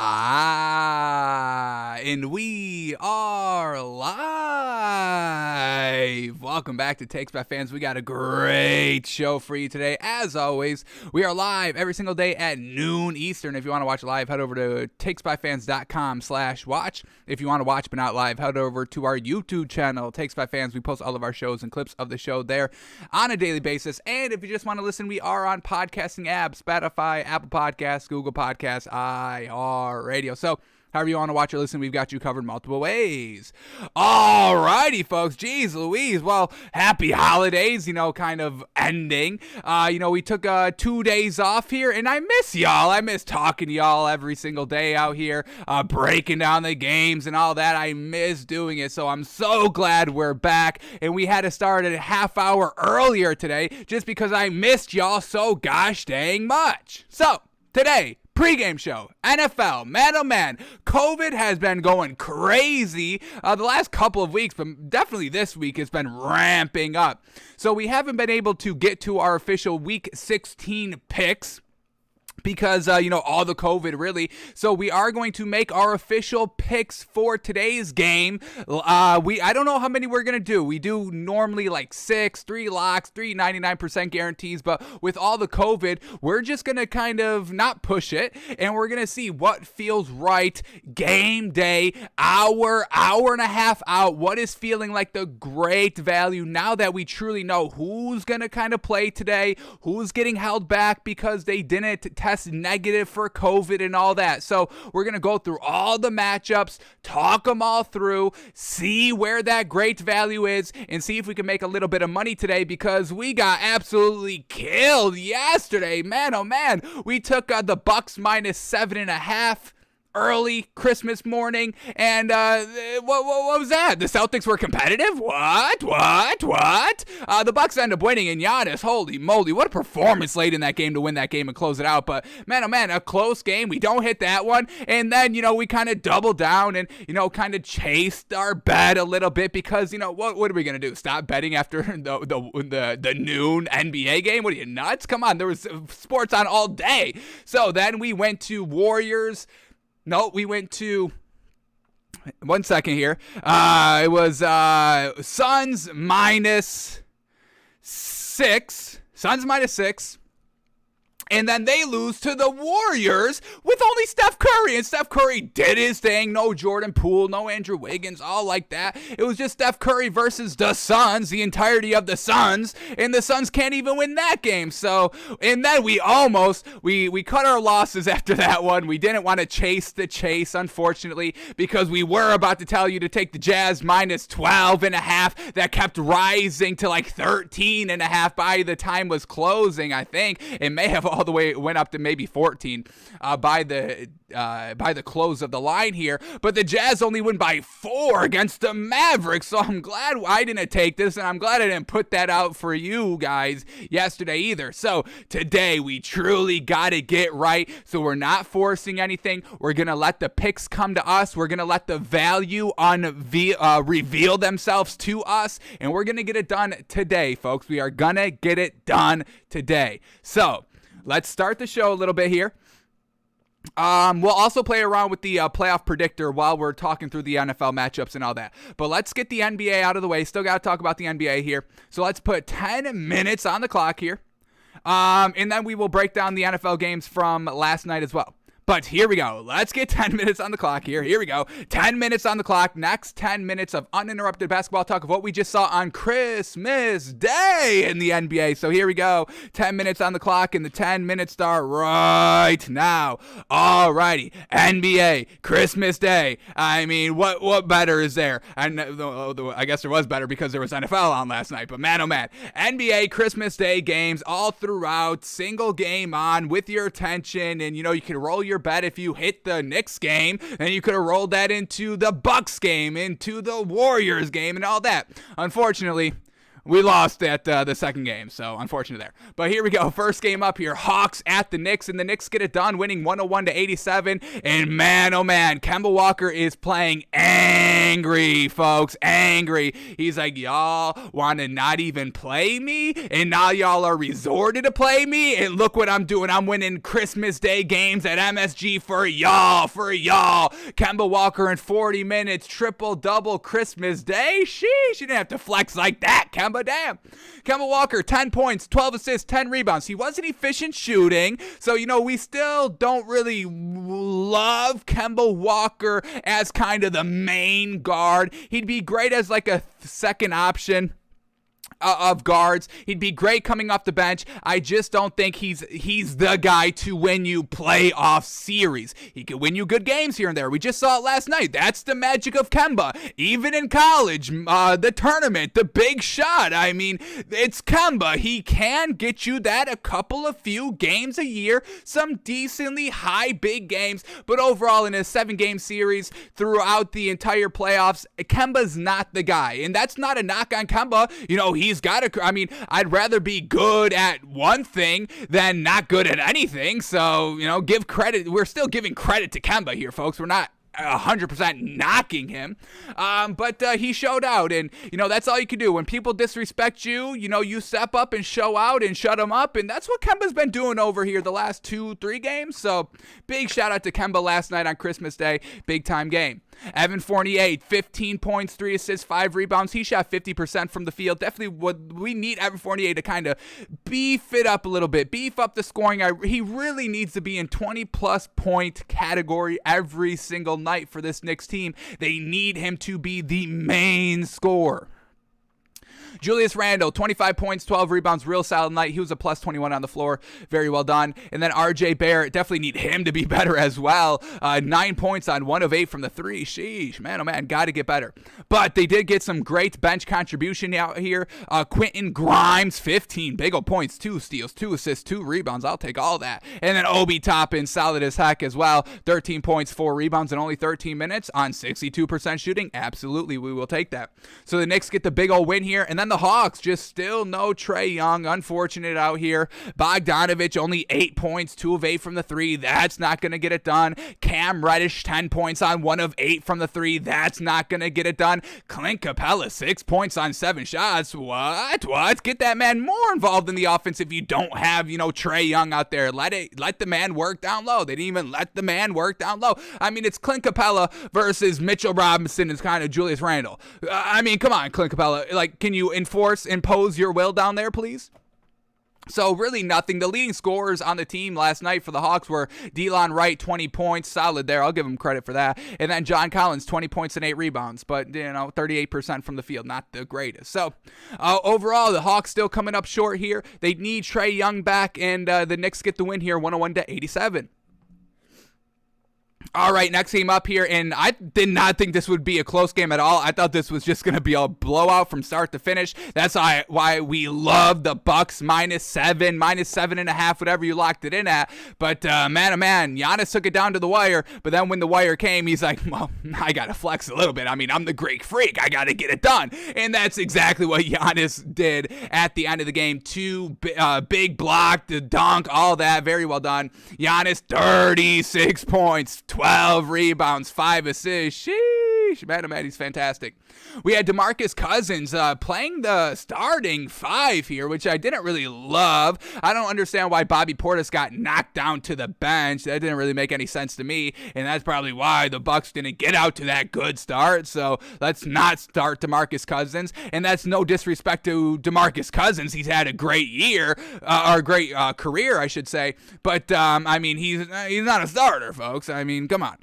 And we are live. Welcome back to Takes by Fans. We got a great show for you today. As always, we are live every single day at noon Eastern. If you want to watch live, head over to takesbyfans.com/watch. If you want to watch but not live, head over to our YouTube channel, Takes by Fans. We post all of our shows and clips of the show there on a daily basis. And if you just want to listen, we are on podcasting apps, Spotify, Apple Podcasts, Google Podcasts, Radio. So however you want to watch or listen, we've got you covered multiple ways. Alrighty, folks. Jeez Louise. Well, happy holidays, kind of ending. We took 2 days off here, and I miss y'all. I miss talking to y'all every single day out here, breaking down the games and all that. I miss doing it, so I'm so glad we're back. And we had to start a half hour earlier today just because I missed y'all so gosh dang much. So, today, pregame show, NFL, man oh man, COVID has been going crazy the last couple of weeks, but definitely this week it's been ramping up. So we haven't been able to get to our official Week 16 picks because, all the COVID really. So we are going to make our official picks for today's game. I don't know how many we're going to do. We do normally like 6, 3 locks, 3 99% guarantees, but with all the COVID, we're just going to kind of not push it, and we're going to see what feels right game day, hour and a half out, what is feeling like the great value now that we truly know who's going to kind of play today, who's getting held back because they didn't test negative for COVID and all that. So we're going to go through all the matchups, talk them all through, see where that great value is, and see if we can make a little bit of money today because we got absolutely killed yesterday. Man, oh man, we took the Bucks -7.5 early Christmas morning, and what was that? The Celtics were competitive? What? The Bucks end up winning, and Giannis, holy moly, what a performance late in that game to win that game and close it out. But man, oh man, a close game. We don't hit that one, and then we kind of doubled down and kind of chased our bet a little bit because what are we gonna do? Stop betting after the noon NBA game? What are you, nuts? Come on, there was sports on all day. So then we went to Warriors. No, we went to, one second here. It was Suns -6. Suns -6. And then they lose to the Warriors with only Steph Curry. And Steph Curry did his thing. No Jordan Poole, no Andrew Wiggins, all like that. It was just Steph Curry versus the Suns, the entirety of the Suns. And the Suns can't even win that game. So, and then we cut our losses after that one. We didn't want to chase the chase, unfortunately, because we were about to tell you to take the Jazz -12.5. That kept rising to like 13.5 by the time was closing, I think. It may have all the way went up to maybe 14 by the close of the line here, but the Jazz only win by 4 against the Mavericks, so I'm glad I didn't take this, and I'm glad I didn't put that out for you guys yesterday either. So today we truly got to get right, so we're not forcing anything. We're going to let the picks come to us. We're going to let the value reveal themselves to us, and we're going to get it done today, folks. We are going to get it done today. So let's start the show a little bit here. We'll also play around with the playoff predictor while we're talking through the NFL matchups and all that. But let's get the NBA out of the way. Still got to talk about the NBA here. So let's put 10 minutes on the clock here. And then we will break down the NFL games from last night as well. But here we go. Let's get 10 minutes on the clock here. Here we go. 10 minutes on the clock. Next 10 minutes of uninterrupted basketball talk of what we just saw on Christmas Day in the NBA. So here we go. 10 minutes on the clock, and the 10 minutes start right now. Alrighty. NBA, Christmas Day. I mean, what better is there? And I guess there was better because there was NFL on last night. But man, oh man. NBA, Christmas Day games all throughout. Single game on with your attention. And, you can roll your bet if you hit the Knicks game, and you could have rolled that into the Bucks game, into the Warriors game, and all that. Unfortunately, We lost at the second game, so unfortunate there. But here we go. First game up here. Hawks at the Knicks, and the Knicks get it done, winning 101-87. And man, oh man, Kemba Walker is playing angry, folks. Angry. He's like, y'all want to not even play me? And now y'all are resorted to play me? And look what I'm doing. I'm winning Christmas Day games at MSG for y'all. Kemba Walker in 40 minutes, triple-double Christmas Day? Sheesh, you didn't have to flex like that, Kemba. Damn. Kemba Walker, 10 points, 12 assists, 10 rebounds. He wasn't efficient shooting, so, we still don't really love Kemba Walker as kind of the main guard. He'd be great as like a second option of guards. He'd be great coming off the bench. I just don't think he's the guy to win you playoff series. He could win you good games here and there. We just saw it last night. That's the magic of Kemba. Even in college, the tournament, the big shot. I mean, it's Kemba. He can get you that a few games a year, some decently high big games, but overall in a 7-game series throughout the entire playoffs, Kemba's not the guy. And that's not a knock on Kemba. He's got to, I'd rather be good at one thing than not good at anything. So, give credit. We're still giving credit to Kemba here, folks. We're not 100% knocking him, but he showed out, and that's all you can do. When people disrespect you, you step up and show out and shut them up, and that's what Kemba's been doing over here the last 2-3 games. So big shout out to Kemba last night on Christmas Day, big time game. Evan Fournier, 15 points, 3 assists, 5 rebounds. He shot 50% from the field. Definitely we need Evan Fournier to kind of beef it up a little bit, beef up the scoring. He really needs to be in 20-plus point category every single night for this Knicks team. They need him to be the main scorer. Julius Randle, 25 points, 12 rebounds, real solid night. He was a plus 21 on the floor. Very well done. And then RJ Barrett, definitely need him to be better as well. 9 points on 1 of 8 from the 3. Sheesh, man, oh man, got to get better. But they did get some great bench contribution out here. Quentin Grimes, 15 big old points, 2 steals, 2 assists, 2 rebounds. I'll take all that. And then Obi Toppin, solid as heck as well. 13 points, 4 rebounds in only 13 minutes on 62% shooting. Absolutely, we will take that. So the Knicks get the big old win here. And then the Hawks, just still no Trae Young. Unfortunate out here. Bogdanovich, only 8 points, 2 of 8 from the 3. That's not going to get it done. Cam Reddish, 10 points on 1 of 8 from the 3. That's not going to get it done. Clint Capella, 6 points on 7 shots. What? Get that man more involved in the offense if you don't have, Trae Young out there. Let the man work down low. They didn't even let the man work down low. It's Clint Capella versus Mitchell Robinson and kind of Julius Randle. Come on, Clint Capella. Can you impose your will down there, please? So really nothing. The leading scorers on the team last night for the Hawks were Delon Wright, 20 points, solid there. I'll give him credit for that. And then John Collins, 20 points and 8 rebounds, but 38% from the field, not the greatest. So overall, the Hawks still coming up short here. They need Trae Young back, and the Knicks get the win here, 101-87. All right, next game up here, and I did not think this would be a close game at all. I thought this was just going to be a blowout from start to finish. That's why we love the Bucks -7, -7.5, whatever you locked it in at. But man, oh man, Giannis took it down to the wire, but then when the wire came, he's like, well, I got to flex a little bit. I'm the Greek freak. I got to get it done. And that's exactly what Giannis did at the end of the game. 2 big block, the dunk, all that. Very well done. Giannis, 36 points, 12 rebounds, 5 assists. Sheesh. Man, oh man, he's fantastic. We had DeMarcus Cousins playing the starting 5 here, which I didn't really love. I don't understand why Bobby Portis got knocked down to the bench. That didn't really make any sense to me, and that's probably why the Bucks didn't get out to that good start. So let's not start DeMarcus Cousins, and that's no disrespect to DeMarcus Cousins. He's had a great year, or great career, I should say. But he's not a starter, folks. Come on.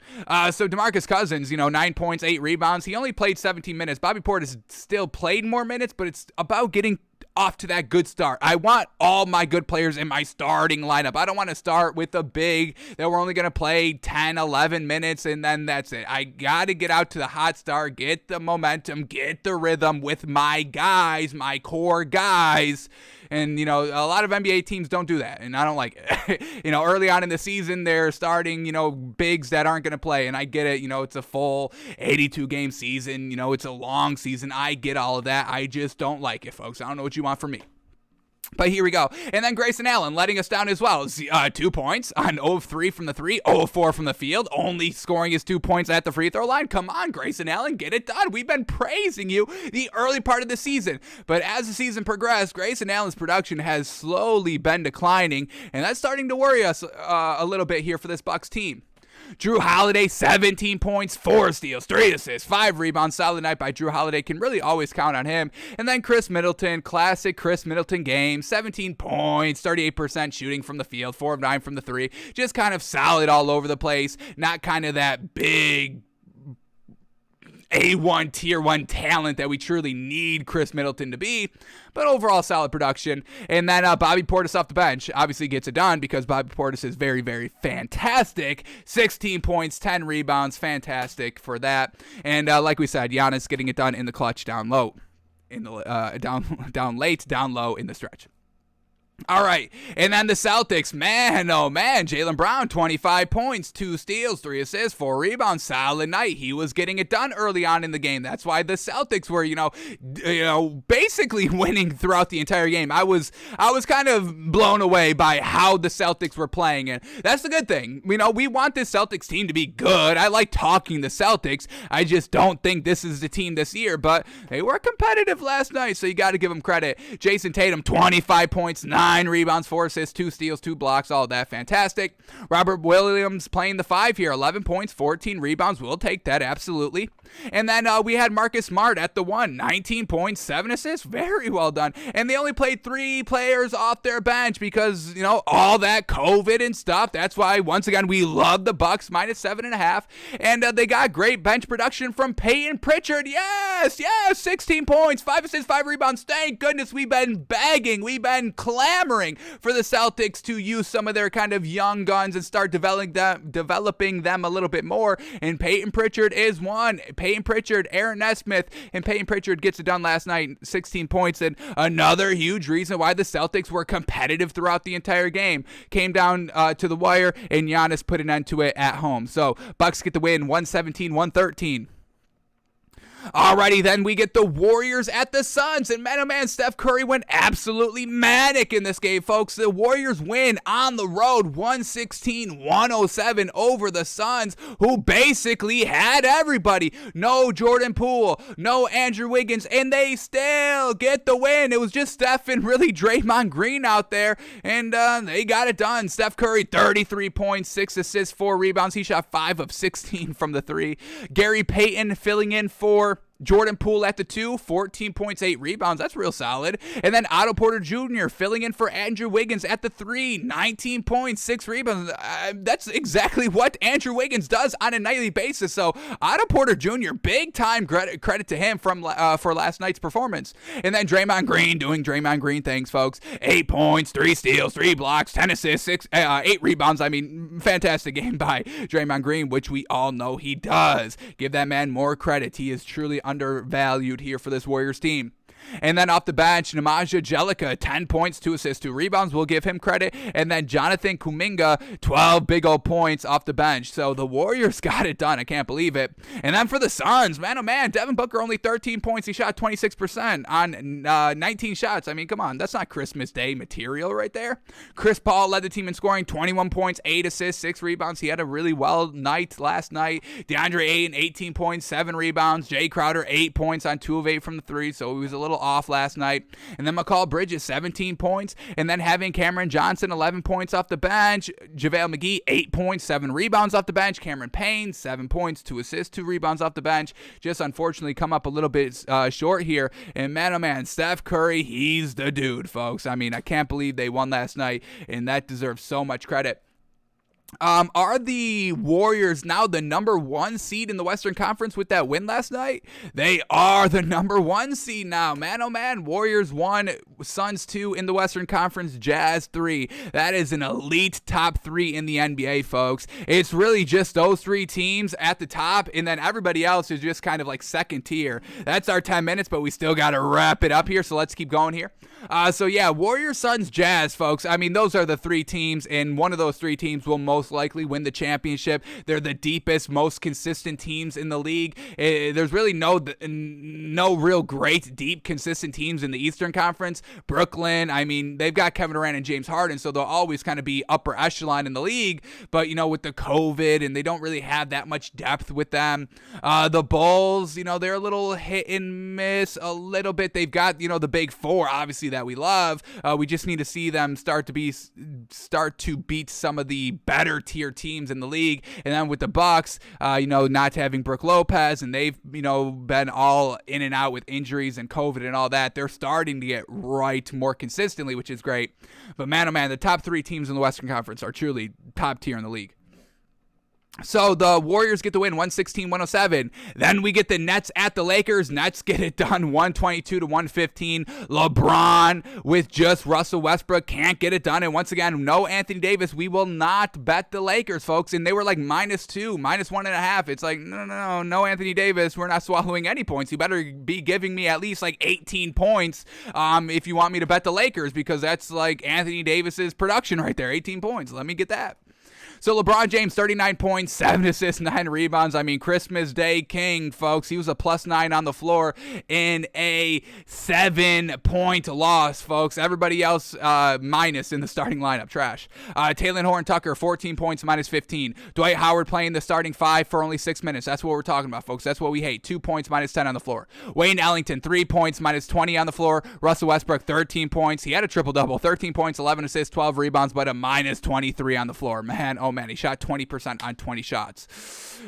So DeMarcus Cousins, 9 points, 8 rebounds. He only played 17 minutes. Bobby Portis still played more minutes, but it's about getting off to that good start. I want all my good players in my starting lineup. I don't want to start with a big that we're only going to play 10, 11 minutes, and then that's it. I got to get out to the hot start, get the momentum, get the rhythm with my guys, my core guys. And, a lot of NBA teams don't do that, and I don't like it. Early on in the season, they're starting, bigs that aren't going to play, and I get it. It's a full 82-game season. It's a long season. I get all of that. I just don't like it, folks. I don't know what you want from me. But here we go. And then Grayson Allen letting us down as well. 2 points on 0 of 3 from the 3, 0 of 4 from the field, only scoring his 2 points at the free throw line. Come on, Grayson Allen, get it done. We've been praising you the early part of the season. But as the season progressed, Grayson Allen's production has slowly been declining, and that's starting to worry us a little bit here for this Bucks team. Jrue Holiday, 17 points, 4 steals, 3 assists, 5 rebounds. Solid night by Jrue Holiday. Can really always count on him. And then Chris Middleton, classic Chris Middleton game, 17 points, 38% shooting from the field, 4 of 9 from the 3. Just kind of solid all over the place. Not kind of that big A1, tier 1 talent that we truly need Chris Middleton to be, but overall solid production. And then Bobby Portis off the bench obviously gets it done because Bobby Portis is very, very fantastic. 16 points, 10 rebounds, fantastic for that. And like we said, Giannis getting it done in the clutch down low, in the down late, down low in the stretch. All right, and then the Celtics, man, oh man, Jaylen Brown, 25 points, 2 steals, 3 assists, 4 rebounds, solid night. He was getting it done early on in the game. That's why the Celtics were, basically winning throughout the entire game. I was kind of blown away by how the Celtics were playing, and that's the good thing. We want this Celtics team to be good. I like talking the Celtics. I just don't think this is the team this year, but they were competitive last night, so you got to give them credit. Jason Tatum, 25 points, 9 rebounds, 4 assists, 2 steals, 2 blocks, all that fantastic. Robert Williams playing the 5 here, 11 points, 14 rebounds. We'll take that, absolutely. And then we had Marcus Smart at the 1, 19 points, 7 assists, very well done. And they only played 3 players off their bench because, all that COVID and stuff. That's why, once again, we love the Bucks, minus 7.5. And they got great bench production from Peyton Pritchard. Yes, 16 points, 5 assists, 5 rebounds. Thank goodness we've been begging. We've been clamoring for the Celtics to use some of their kind of young guns and start developing them a little bit more. And Peyton Pritchard is one. Peyton Pritchard, Aaron Nesmith, and Peyton Pritchard gets it done last night, 16 points. And another huge reason why the Celtics were competitive throughout the entire game. Came down to the wire, and Giannis put an end to it at home. So Bucks get the win, 117-113. Alrighty, then we get the Warriors at the Suns, and man, oh man, Steph Curry went absolutely manic in this game, folks. The Warriors win on the road, 116-107 over the Suns, who basically had everybody. No Jordan Poole, no Andrew Wiggins, and they still get the win. It was just Steph and really Draymond Green out there, and they got it done. Steph Curry, 33 points, 6 assists, 4 rebounds. He shot 5 of 16 from the 3. Gary Payton filling in for Jordan Poole at the 2, 14 points, 8 rebounds. That's real solid. And then Otto Porter Jr. filling in for Andrew Wiggins at the 3, 19 points, 6 rebounds. That's exactly what Andrew Wiggins does on a nightly basis. So Otto Porter Jr., big time credit to him for last night's performance. And then Draymond Green doing Draymond Green things, folks. 8 points, 3 steals, 3 blocks, 10 assists, 8 rebounds. I mean, fantastic game by Draymond Green, which we all know he does. Give that man more credit. He is truly undervalued here for this Warriors team. And then off the bench, Nemanja Bjelica, 10 points, 2 assists, 2 rebounds. We'll give him credit. And then Jonathan Kuminga, 12 big old points off the bench. So the Warriors got it done. I can't believe it. And then for the Suns, man, oh man, Devin Booker only 13 points. He shot 26% on 19 shots. I mean, come on. That's not Christmas Day material right there. Chris Paul led the team in scoring, 21 points, 8 assists, 6 rebounds. He had a really well night last night. DeAndre Ayton, 18 points, 7 rebounds. Jay Crowder, 8 points on 2 of 8 from the 3. So he was a little off last night. And then McCall Bridges, 17 points. And then having Cameron Johnson, 11 points off the bench. JaVale McGee, 8 points, 7 rebounds off the bench. Cameron Payne, 7 points, 2 assists, 2 rebounds off the bench. Just unfortunately come up a little bit short here. And man, oh man, Steph Curry, he's the dude, folks. I mean, I can't believe they won last night, and that deserves so much credit. Are the Warriors now the number 1 seed in the Western Conference with that win last night? They are the number 1 seed now. Man, oh man, Warriors 1, Suns 2 in the Western Conference, Jazz 3. That is an elite top 3 in the NBA, folks. It's really just those 3 teams at the top, and then everybody else is just kind of like second tier. That's our 10 minutes, but we still got to wrap it up here, so let's keep going here. So yeah, Warriors, Suns, Jazz, folks. I mean, those are the 3 teams, and one of those 3 teams will most likely win the championship. They're the deepest, most consistent teams in the league. There's really no real great, deep, consistent teams in the Eastern Conference. Brooklyn, I mean, they've got Kevin Durant and James Harden, so they'll always kind of be upper echelon in the league. But, with the COVID, and they don't really have that much depth with them. The Bulls, they're a little hit and miss a little bit. They've got, the big 4, obviously, that we love. We just need to see them start to beat some of the better tier teams in the league. And then with the Bucks, not having Brook Lopez, and they've been all in and out with injuries and COVID and all that. They're starting to get right more consistently, which is great. But man, oh man, the top 3 teams in the Western Conference are truly top tier in the league. So the Warriors get the win, 116-107. Then we get the Nets at the Lakers. Nets get it done, 122-115. LeBron with just Russell Westbrook can't get it done. And once again, no Anthony Davis. We will not bet the Lakers, folks. And they were like -2, -1.5. It's like, no Anthony Davis. We're not swallowing any points. You better be giving me at least like 18 points if you want me to bet the Lakers, because that's like Anthony Davis's production right there, 18 points. Let me get that. So LeBron James, 39 points, 7 assists, 9 rebounds. I mean, Christmas Day king, folks. He was a +9 on the floor in a 7-point loss, folks. Everybody else minus in the starting lineup. Trash. Taylor Horton-Tucker, 14 points, -15. Dwight Howard playing the starting 5 for only 6 minutes. That's what we're talking about, folks. That's what we hate. 2 points, -10 on the floor. Wayne Ellington, 3 points, -20 on the floor. Russell Westbrook, 13 points. He had a triple-double, 13 points, 11 assists, 12 rebounds, but a -23 on the floor. Man, oh man, he shot 20% on 20 shots.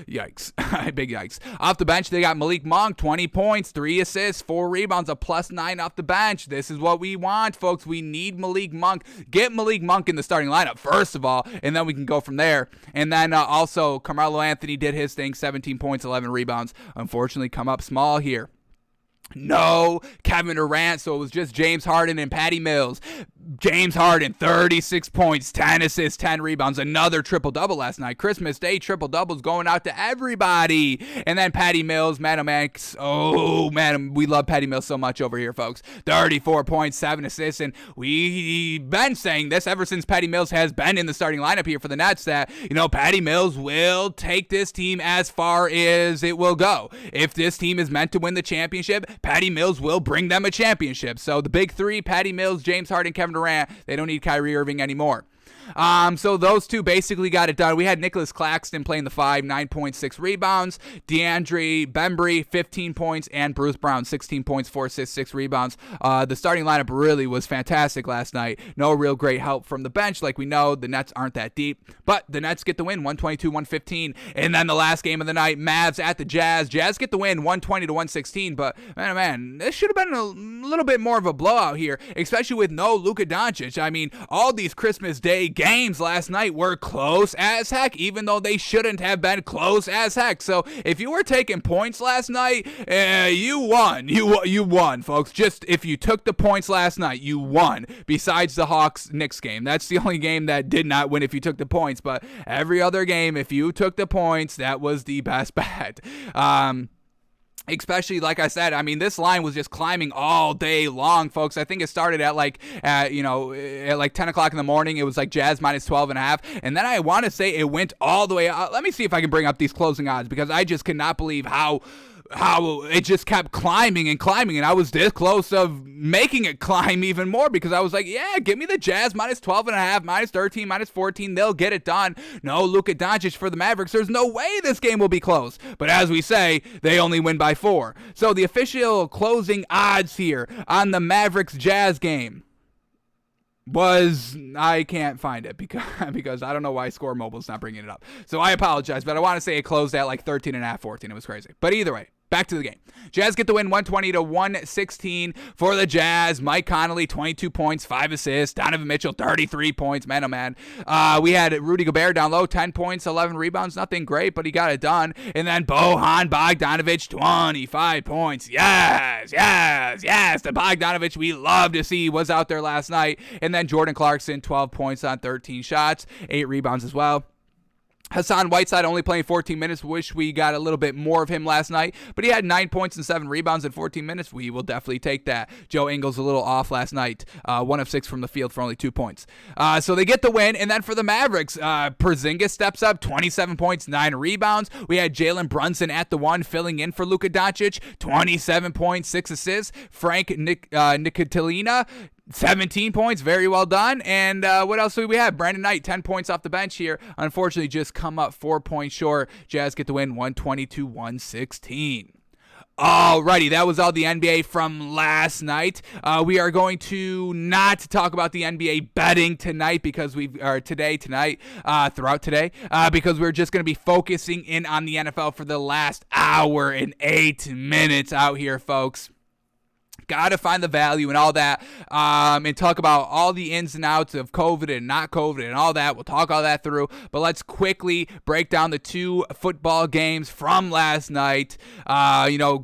Yikes. Big yikes. Off the bench, they got Malik Monk, 20 points, 3 assists, 4 rebounds, a +9 off the bench. This is what we want, folks. We need Malik Monk. Get Malik Monk in the starting lineup, first of all, and then we can go from there. And then also, Carmelo Anthony did his thing, 17 points, 11 rebounds. Unfortunately, come up small here. No Kevin Durant, so it was just James Harden and Patty Mills. James Harden, 36 points, 10 assists, 10 rebounds, another triple-double last night. Christmas Day triple-doubles going out to everybody. And then Patty Mills, man, oh man, we love Patty Mills so much over here, folks. 34 points, 7 assists, and we've been saying this ever since Patty Mills has been in the starting lineup here for the Nets, that, Patty Mills will take this team as far as it will go. If this team is meant to win the championship, Patty Mills will bring them a championship. So the big 3, Patty Mills, James Harden, Kevin Durant, they don't need Kyrie Irving anymore. So those 2 basically got it done. We had Nicholas Claxton playing the 5, 9.6 rebounds. DeAndre Bembry, 15 points, and Bruce Brown, 16 points, 4 assists, 6 rebounds. The starting lineup really was fantastic last night. No real great help from the bench. Like we know, the Nets aren't that deep, but the Nets get the win, 122-115. And then the last game of the night, Mavs at the Jazz. Jazz get the win, 120-116. But man, this should have been a little bit more of a blowout here, especially with no Luka Doncic. I mean, all these Christmas Day games last night were close as heck, even though they shouldn't have been close as heck. So if you were taking points last night, you won. You won, folks. Just if you took the points last night, you won. Besides the Hawks-Knicks game. That's the only game that did not win if you took the points. But every other game, if you took the points, that was the best bet. Especially, like I said, I mean, this line was just climbing all day long, folks. I think it started at like 10 o'clock in the morning. It was like Jazz -12.5. And then I want to say it went all the way out. Let me see if I can bring up these closing odds, because I just cannot believe how it just kept climbing and climbing, and I was this close of making it climb even more, because I was like, yeah, give me the Jazz -12.5, -13, -14, they'll get it done. No Luka Doncic for the Mavericks. There's no way this game will be close. But as we say, they only win by 4. So the official closing odds here on the Mavericks-Jazz game I can't find it because I don't know why Score Mobile's not bringing it up. So I apologize, but I want to say it closed at like 13.5, 14. It was crazy. But either way, back to the game. Jazz get the win 120-116 for the Jazz. Mike Conley, 22 points, 5 assists. Donovan Mitchell, 33 points. Man, oh man. We had Rudy Gobert down low, 10 points, 11 rebounds. Nothing great, but he got it done. And then Bojan Bogdanovic, 25 points. Yes. The Bogdanovic we love to see was out there last night. And then Jordan Clarkson, 12 points on 13 shots, 8 rebounds as well. Hassan Whiteside only playing 14 minutes. Wish we got a little bit more of him last night, but he had 9 points and 7 rebounds in 14 minutes. We will definitely take that. Joe Ingles a little off last night, 1 of 6 from the field for only 2 points. So they get the win, and then for the Mavericks, Porzingis steps up, 27 points, 9 rebounds. We had Jalen Brunson at the 1 filling in for Luka Doncic, 27 points, 6 assists. Frank Ntilikina, 17 points, very well done. And what else do we have? Brandon Knight, 10 points off the bench here. Unfortunately, just come up 4 points short. Jazz get the win 120-116. Alrighty, that was all the NBA from last night. We are going to not talk about the NBA betting tonight because throughout today, because we're just going to be focusing in on the NFL for the last hour and 8 minutes out here, folks. Got to find the value and all that, and talk about all the ins and outs of COVID and not COVID and all that. We'll talk all that through, but let's quickly break down the 2 football games from last night.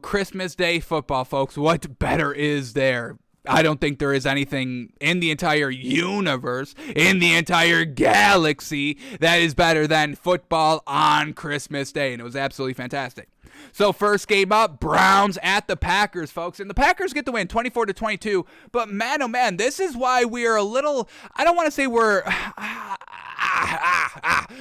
Christmas Day football, folks. What better is there? I don't think there is anything in the entire universe, in the entire galaxy, that is better than football on Christmas Day, and it was absolutely fantastic. So first game up, Browns at the Packers, folks. And the Packers get the win, 24-22. But man, oh man, this is why we're a little, I don't want to say we're,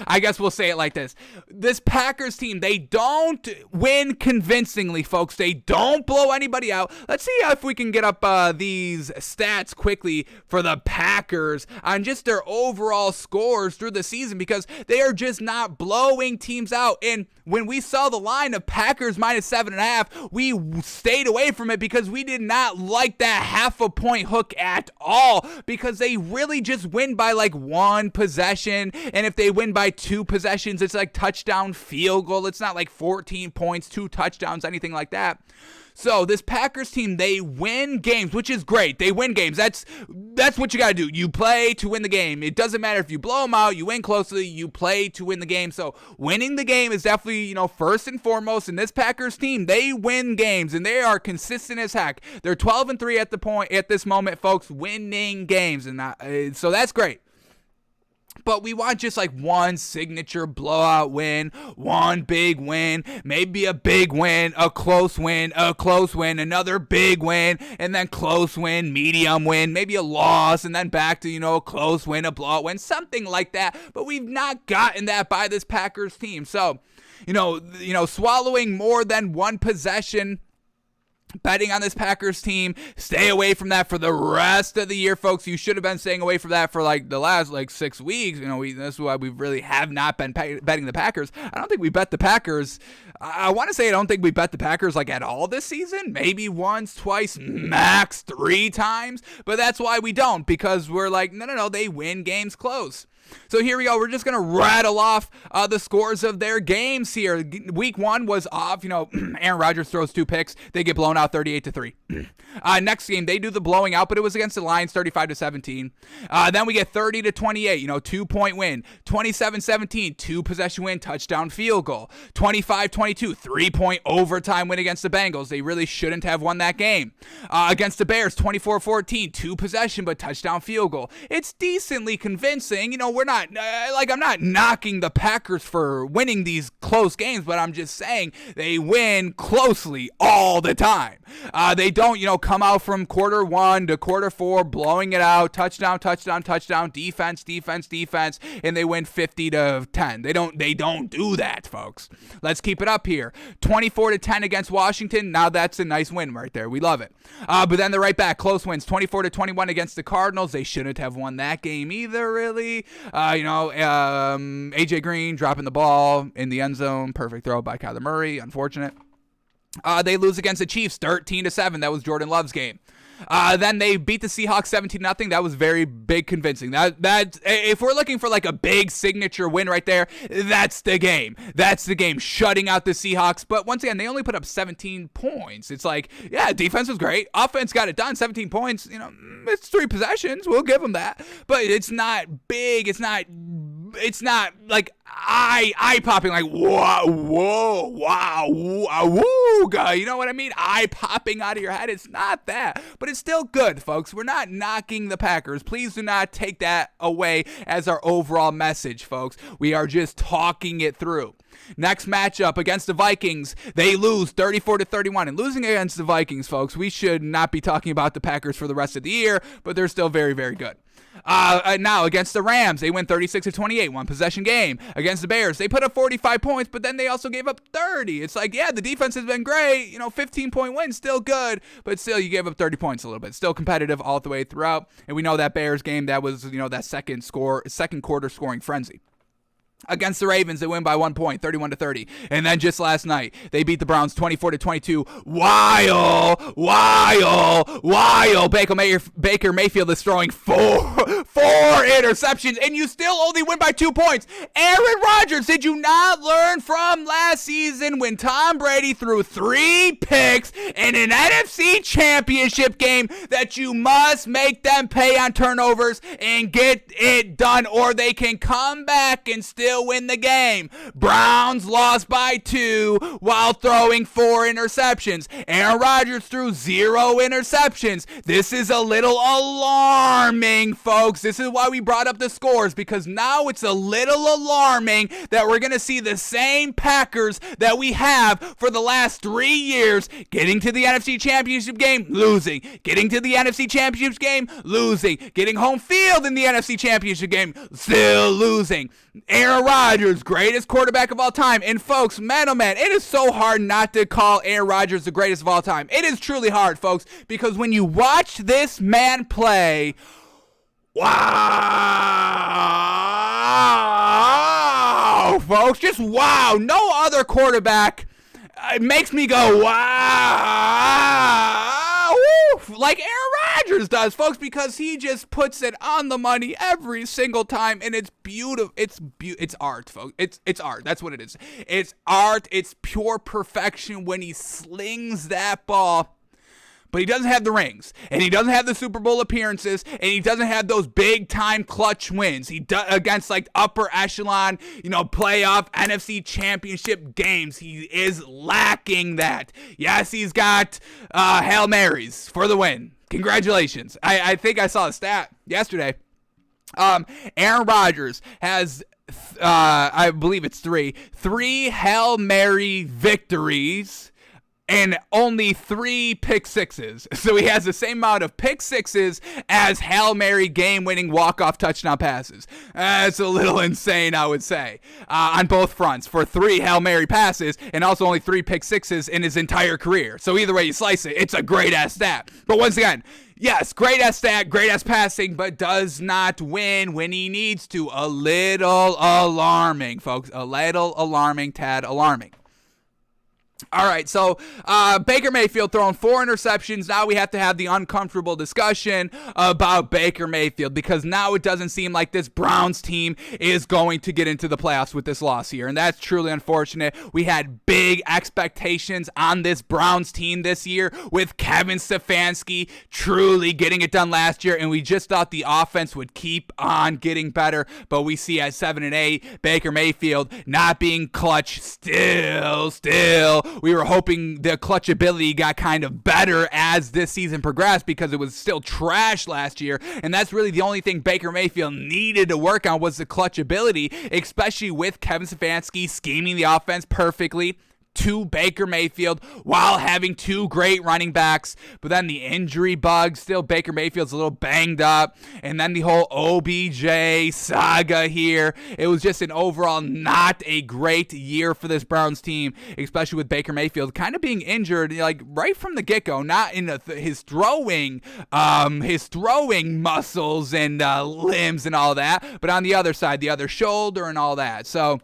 I guess we'll say it like this. This Packers team, they don't win convincingly, folks. They don't blow anybody out. Let's see if we can get up these stats quickly for the Packers on just their overall scores through the season, because they are just not blowing teams out. And when we saw the line of Packers minus 7.5, we stayed away from it because we did not like that half-a-point hook at all, because they really just win by like 1 possession, and if they win by 2 possessions, it's like touchdown, field goal. It's not like 14 points, 2 touchdowns, anything like that. So this Packers team, they win games, which is great. They win games. That's what you got to do. You play to win the game. It doesn't matter if you blow them out, you win closely, you play to win the game. So winning the game is definitely, first and foremost. And this Packers team, they win games, and they are consistent as heck. They're 12-3 at this moment, folks, winning games, and so that's great. But we want just like one signature blowout win, one big win, maybe a big win, a close win, another big win, and then close win, medium win, maybe a loss, and then back to, a close win, a blowout win, something like that. But we've not gotten that by this Packers team. So, swallowing more than 1 possession, betting on this Packers team, stay away from that for the rest of the year, folks. You should have been staying away from that for like the last 6 weeks. This is why we really have not been betting the Packers. I don't think we bet the Packers. I want to say I don't think we bet the Packers at all this season. Maybe once, twice, max 3 times. But that's why we don't, because we're like, no, they win games close. So here we go. We're just going to rattle off the scores of their games here. Week 1 was off. Aaron Rodgers throws 2 picks. They get blown out 38-3. Next game, they do the blowing out, but it was against the Lions, 35-17. Then we get 30-28, 2-point win. 27-17, 2-possession win, touchdown field goal. 25-22, 3-point overtime win against the Bengals. They really shouldn't have won that game. Against the Bears, 24-14, 2-possession, but touchdown field goal. It's decently convincing. We're not, I'm not knocking the Packers for winning these close games, but I'm just saying they win closely all the time. They don't, come out from quarter 1 to quarter 4, blowing it out, touchdown, defense, and they win 50-10. They don't do that, folks. Let's keep it up here. 24-10 against Washington. Now that's a nice win right there. We love it. But then they're right back. Close wins. 24-21 against the Cardinals. They shouldn't have won that game either, really. AJ Green dropping the ball in the end zone. Perfect throw by Kyler Murray. Unfortunate. They lose against the Chiefs 13-7. That was Jordan Love's game. Then they beat the Seahawks 17-0. That was very big convincing. That if we're looking for like a big signature win right there, that's the game. That's the game, shutting out the Seahawks. But once again, they only put up 17 points. It's like, yeah, defense was great. Offense got it done. 17 points, it's 3 possessions. We'll give them that. But it's not big. It's not like eye-popping, like, whoa, wow, woo, guy. You know what I mean? Eye-popping out of your head. It's not that. But it's still good, folks. We're not knocking the Packers. Please do not take that away as our overall message, folks. We are just talking it through. Next matchup against the Vikings, they lose 34-31. And losing against the Vikings, folks, we should not be talking about the Packers for the rest of the year, but they're still very, very good. Now against the Rams, they win 36-28, one possession game. Against the Bears, they put up 45 points, but then they also gave up 30. It's like, yeah, the defense has been great. 15-point win, still good, but still you gave up 30 points a little bit. Still competitive all the way throughout. And we know that Bears game, that was, that second quarter scoring frenzy. Against the Ravens, they win by 1 point, 31-30. And then just last night, they beat the Browns 24-22. While Baker Mayfield is throwing four interceptions, and you still only win by 2 points. Aaron Rodgers, did you not learn from last season when Tom Brady threw 3 picks in an NFC Championship game that you must make them pay on turnovers and get it done, or they can come back and still win the game? Browns lost by 2 while throwing 4 interceptions. Aaron Rodgers threw 0 interceptions. This is a little alarming, folks. This is why we brought up the scores, because now it's a little alarming that we're going to see the same Packers that we have for the last 3 years getting to the NFC Championship game, losing. Getting to the NFC Championship game, losing. Getting home field in the NFC Championship game, still losing. Aaron Rodgers, greatest quarterback of all time. And folks, man, oh man, it is so hard not to call Aaron Rodgers the greatest of all time. It is truly hard, folks, because when you watch this man play, wow, folks, just wow. No other quarterback makes me go, wow, like Aaron Rodgers does, folks, because he just puts it on the money every single time, and it's beautiful. It's art, folks. It's art. That's what it is. It's art. It's pure perfection when he slings that ball. But he doesn't have the rings, and he doesn't have the Super Bowl appearances, and he doesn't have those big-time clutch wins. He against like upper echelon, playoff NFC Championship games. He is lacking that. Yes, he's got Hail Marys for the win. Congratulations. I think I saw a stat yesterday. Aaron Rodgers has, I believe it's 3 Hail Mary victories and only 3 pick sixes. So he has the same amount of pick sixes as Hail Mary game-winning walk-off touchdown passes. That's a little insane, I would say, on both fronts, for 3 Hail Mary passes and also only 3 pick sixes in his entire career. So either way you slice it, it's a great-ass stat. But once again, yes, great-ass stat, great-ass passing, but does not win when he needs to. A little alarming, folks. A little alarming, tad alarming. All right, so Baker Mayfield throwing 4 interceptions. Now we have to have the uncomfortable discussion about Baker Mayfield, because now it doesn't seem like this Browns team is going to get into the playoffs with this loss here, and that's truly unfortunate. We had big expectations on this Browns team this year with Kevin Stefanski truly getting it done last year, and we just thought the offense would keep on getting better, but we see at 7-8, Baker Mayfield not being clutch still. We were hoping the clutch ability got kind of better as this season progressed, because it was still trash last year, and that's really the only thing Baker Mayfield needed to work on was the clutch ability, especially with Kevin Stefanski scheming the offense perfectly to Baker Mayfield while having 2 great running backs. But then the injury bug, still Baker Mayfield's a little banged up, and then the whole OBJ saga here. It was just an overall not a great year for this Browns team, especially with Baker Mayfield kind of being injured like right from the get-go, not in his throwing muscles and limbs and all that, but on the other side, the other shoulder and all that. So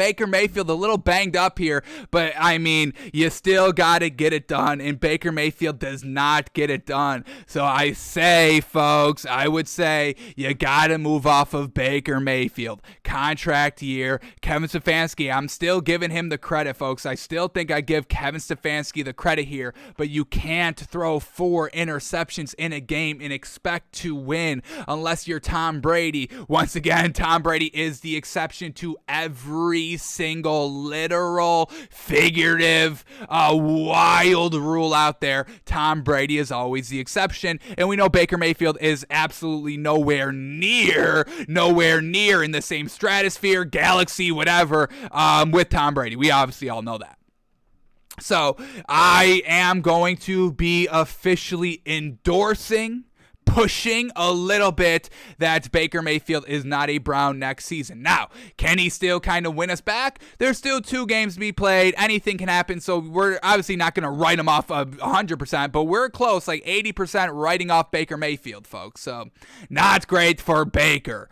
Baker Mayfield a little banged up here, but I mean, you still got to get it done, and Baker Mayfield does not get it done. So I say, folks, I would say you got to move off of Baker Mayfield. Contract year. Kevin Stefanski, I'm still giving him the credit, folks. I still think I give Kevin Stefanski the credit here, but you can't throw 4 interceptions in a game and expect to win unless you're Tom Brady. Once again, Tom Brady is the exception to every single literal, figurative, wild rule out there. Tom Brady is always the exception, and we know Baker Mayfield is absolutely nowhere near in the same stratosphere, galaxy, whatever, with Tom Brady. We obviously all know that. So I am going to be officially endorsing, pushing a little bit that Baker Mayfield is not a Brown next season. Now, can he still kind of win us back? There's still 2 games to be played. Anything can happen, so we're obviously not going to write him off 100%, but we're close, like 80% writing off Baker Mayfield, folks. So, not great for Baker.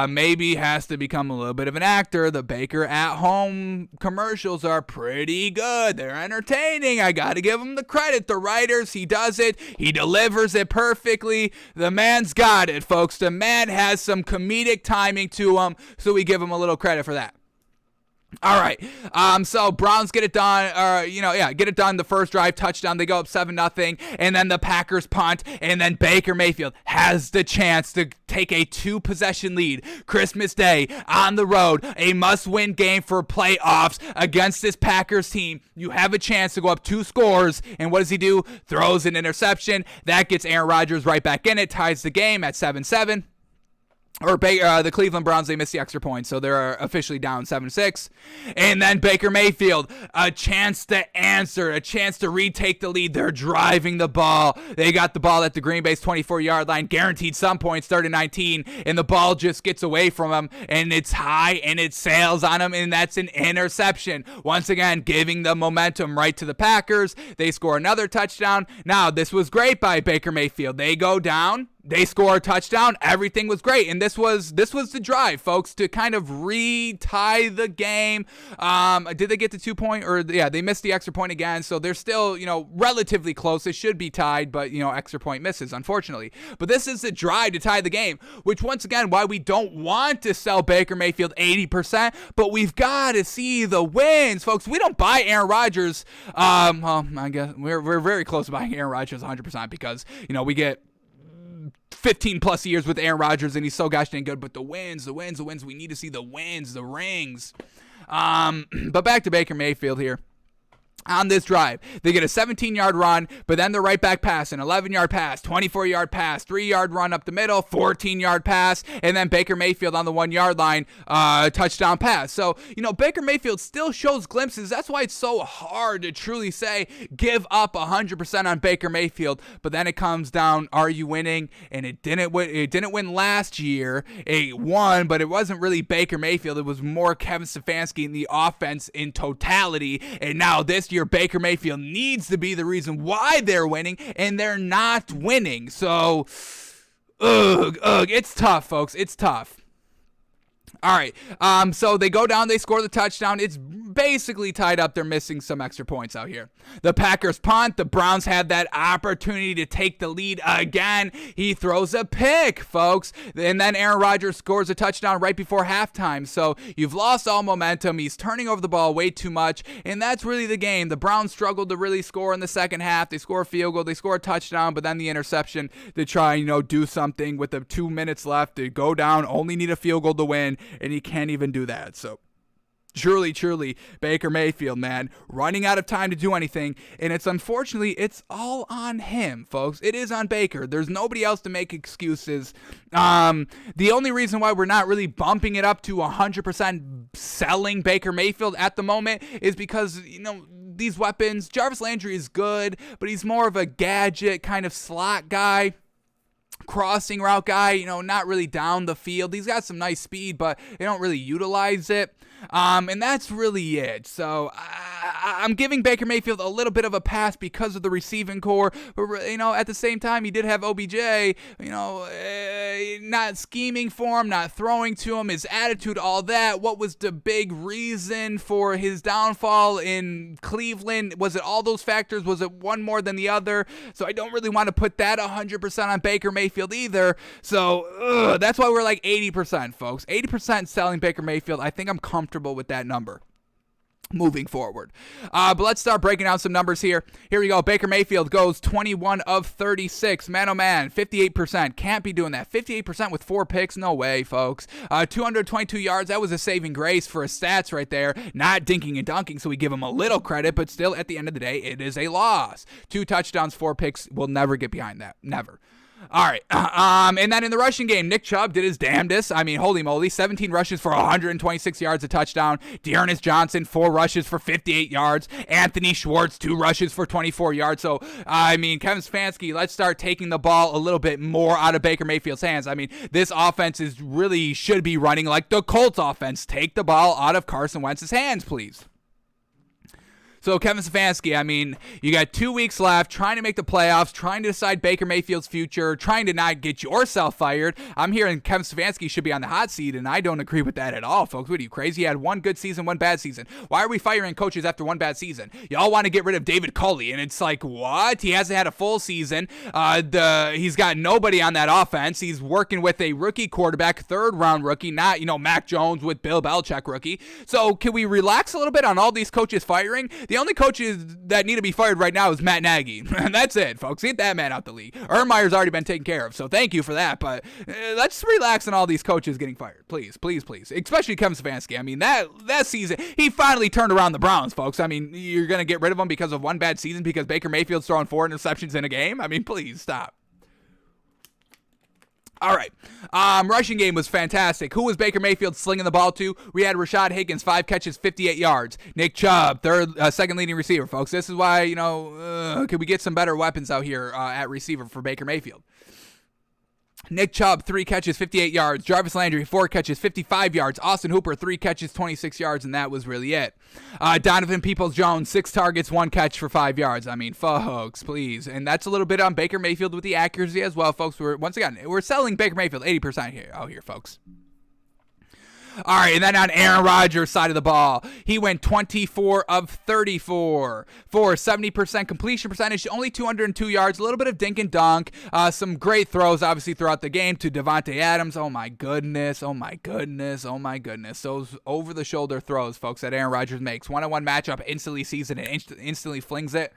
Maybe has to become a little bit of an actor. The Baker at home commercials are pretty good. They're entertaining. I got to give him the credit. The writers, he does it. He delivers it perfectly. The man's got it, folks. The man has some comedic timing to him, so we give him a little credit for that. All right, so Browns get it done, get it done the first drive, touchdown, they go up 7-0, and then the Packers punt, and then Baker Mayfield has the chance to take a 2-possession lead, Christmas Day, on the road, a must-win game for playoffs against this Packers team. You have a chance to go up 2 scores, and what does he do? Throws an interception. That gets Aaron Rodgers right back in it, ties the game at 7-7. Or the Cleveland Browns, they missed the extra point, so they're officially down 7-6. And then Baker Mayfield, a chance to answer, a chance to retake the lead. They're driving the ball. They got the ball at the Green Bay's 24-yard line, guaranteed some points, 3rd-19, and the ball just gets away from him, and it's high, and it sails on him, and that's an interception. Once again, giving the momentum right to the Packers. They score another touchdown. Now, this was great by Baker Mayfield. They go down. They score a touchdown. Everything was great. And this was the drive, folks, to kind of re-tie the game. Did they get the 2-point? They missed the extra point again. So they're still, relatively close. It should be tied, but, extra point misses, unfortunately. But this is the drive to tie the game, which, once again, why we don't want to sell Baker Mayfield 80%, but we've got to see the wins, folks. We don't buy Aaron Rodgers. I guess we're very close to buying Aaron Rodgers 100% because, we get 15 plus years with Aaron Rodgers, and he's so gosh dang good. But the wins. We need to see the wins, the rings. But back to Baker Mayfield here. On this drive, they get a 17-yard run, but then the right back pass, an 11-yard pass, 24-yard pass, 3-yard run up the middle, 14-yard pass, and then Baker Mayfield on the 1-yard line, touchdown pass. So, Baker Mayfield still shows glimpses. That's why it's so hard to truly say give up 100% on Baker Mayfield. But then it comes down, are you winning? And it didn't win. It didn't win last year. It won, but it wasn't really Baker Mayfield. It was more Kevin Stefanski and the offense in totality. And now this year, Baker Mayfield needs to be the reason why they're winning, and they're not winning. So, it's tough, folks. It's tough. All right, so they go down, they score the touchdown. It's basically tied up. They're missing some extra points out here. The Packers punt. The Browns had that opportunity to take the lead again. He throws a pick, folks. And then Aaron Rodgers scores a touchdown right before halftime. So you've lost all momentum. He's turning over the ball way too much, and that's really the game. The Browns struggled to really score in the second half. They score a field goal. They score a touchdown, but then the interception to try, do something with the 2 minutes left. They go down, only need a field goal to win, and he can't even do that. So truly, Baker Mayfield, man, running out of time to do anything, and it's all on him, folks. It is on Baker. There's nobody else to make excuses. The only reason why we're not really bumping it up to 100% selling Baker Mayfield at the moment is because, these weapons, Jarvis Landry is good, but he's more of a gadget kind of slot guy. Crossing route guy, not really down the field. He's got some nice speed, but they don't really utilize it. And that's really it. So I'm giving Baker Mayfield a little bit of a pass because of the receiving core. But, at the same time, he did have OBJ, not scheming for him, not throwing to him, his attitude, all that. What was the big reason for his downfall in Cleveland? Was it all those factors? Was it one more than the other? So I don't really want to put that 100% on Baker Mayfield either. So that's why we're like 80%, folks. 80% selling Baker Mayfield. I think I'm comfortable with that number moving forward. But let's start breaking down some numbers here. Here we go. Baker Mayfield goes 21 of 36. Man, oh man, 58%. Can't be doing that. 58% with 4 picks. No way, folks. 222 yards. That was a saving grace for his stats right there. Not dinking and dunking, so we give him a little credit, but still, at the end of the day, it is a loss. 2 touchdowns, 4 picks. We'll never get behind that. Never. All right, and then in the rushing game, Nick Chubb did his damnedest. I mean, holy moly, 17 rushes for 126 yards, a touchdown. Dearness Johnson, 4 rushes for 58 yards. Anthony Schwartz, 2 rushes for 24 yards. So, Kevin Stefanski, let's start taking the ball a little bit more out of Baker Mayfield's hands. I mean, this offense really should be running like the Colts offense. Take the ball out of Carson Wentz's hands, please. So Kevin Stefanski, you got 2 weeks left, trying to make the playoffs, trying to decide Baker Mayfield's future, trying to not get yourself fired. I'm hearing Kevin Stefanski should be on the hot seat, and I don't agree with that at all, folks. What are you, crazy? He had 1 good season, 1 bad season. Why are we firing coaches after 1 bad season? Y'all want to get rid of David Culley, and it's like, what? He hasn't had a full season. He's got nobody on that offense. He's working with a rookie quarterback, 3rd-round rookie, not, Mac Jones with Bill Belichick rookie. So can we relax a little bit on all these coaches firing? The only coaches that need to be fired right now is Matt Nagy. And that's it, folks. Get that man out the league. Ermeyer's already been taken care of, so thank you for that. But let's relax on all these coaches getting fired. Please, please, please. Especially Kevin Stefanski. That season, he finally turned around the Browns, folks. You're going to get rid of him because of 1 bad season because Baker Mayfield's throwing 4 interceptions in a game? Please, stop. All right. Rushing game was fantastic. Who was Baker Mayfield slinging the ball to? We had Rashad Higgins, 5 catches, 58 yards. Nick Chubb, second leading receiver, folks. This is why, could we get some better weapons out here at receiver for Baker Mayfield? Nick Chubb, 3 catches, 58 yards. Jarvis Landry, 4 catches, 55 yards. Austin Hooper, 3 catches, 26 yards, and that was really it. Donovan Peoples-Jones, 6 targets, 1 catch for 5 yards. Folks, please. And that's a little bit on Baker Mayfield with the accuracy as well, folks. We're selling Baker Mayfield 80% out here, folks. All right, and then on Aaron Rodgers' side of the ball, he went 24 of 34 for 70% completion percentage, only 202 yards, a little bit of dink and dunk, some great throws, obviously, throughout the game to Davante Adams. Oh, my goodness, oh, my goodness, oh, my goodness. Those over-the-shoulder throws, folks, that Aaron Rodgers makes. One-on-one matchup, instantly sees it and instantly flings it.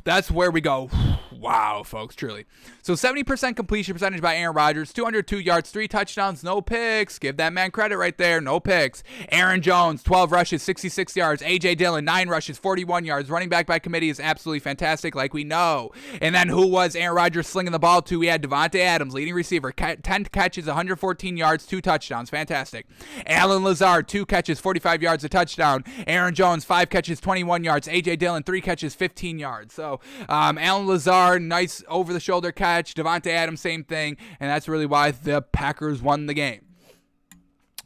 That's where we go. Wow, folks, truly. So 70% completion percentage by Aaron Rodgers, 202 yards, 3 touchdowns, no picks. Give that man credit right there, no picks. Aaron Jones, 12 rushes, 66 yards. A.J. Dillon, 9 rushes, 41 yards. Running back by committee is absolutely fantastic, like we know. And then who was Aaron Rodgers slinging the ball to? We had Davante Adams, leading receiver, 10 catches, 114 yards, 2 touchdowns. Fantastic. Allen Lazard, 2 catches, 45 yards, a touchdown. Aaron Jones, 5 catches, 21 yards. A.J. Dillon, 3 catches, 15 yards. So Allen Lazard, nice over-the-shoulder catch. Davante Adams, same thing. And that's really why the Packers won the game.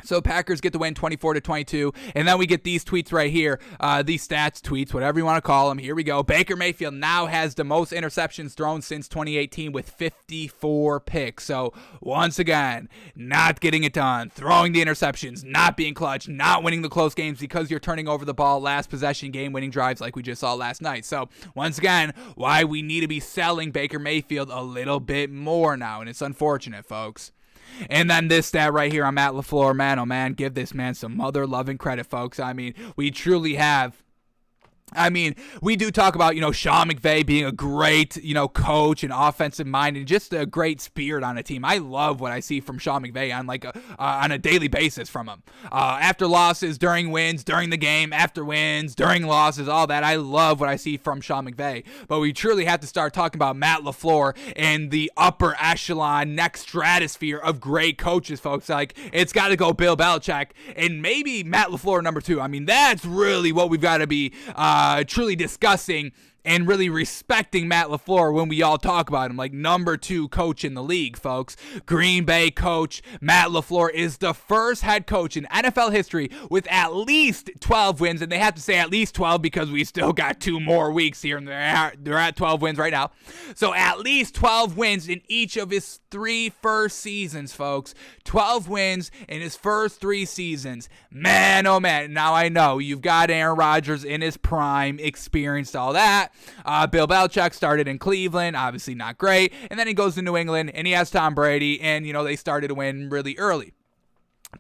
So Packers get the win 24-22. And then we get these tweets right here. These stats tweets, whatever you want to call them. Here we go. Baker Mayfield now has the most interceptions thrown since 2018 with 54 picks. So once again, not getting it done. Throwing the interceptions, not being clutch, not winning the close games because you're turning over the ball last possession game-winning drives like we just saw last night. So once again, why we need to be selling Baker Mayfield a little bit more now. And it's unfortunate, folks. And then this stat right here on Matt LaFleur, man, oh man, give this man some mother-loving credit, folks. We truly have. We do talk about, Sean McVay being a great, coach and offensive mind and just a great spirit on a team. I love what I see from Sean McVay on a daily basis from him. After losses, during wins, during the game, after wins, during losses, all that. I love what I see from Sean McVay. But we truly have to start talking about Matt LaFleur and the upper echelon, next stratosphere of great coaches, folks. It's got to go Bill Belichick and maybe Matt LaFleur number 2. That's really what we've got to be truly discussing and really respecting Matt LaFleur when we all talk about him, like number 2 coach in the league, folks. Green Bay coach Matt LaFleur is the first head coach in NFL history with at least 12 wins, and they have to say at least 12 because we still got 2 more weeks here, and they're at 12 wins right now. So at least 12 wins in each of his 3 first seasons, folks. 12 wins in his first 3 seasons. Man, oh man. Now I know you've got Aaron Rodgers in his prime, experienced all that. Bill Belichick started in Cleveland, obviously not great, and then he goes to New England, and he has Tom Brady, and, they started to win really early.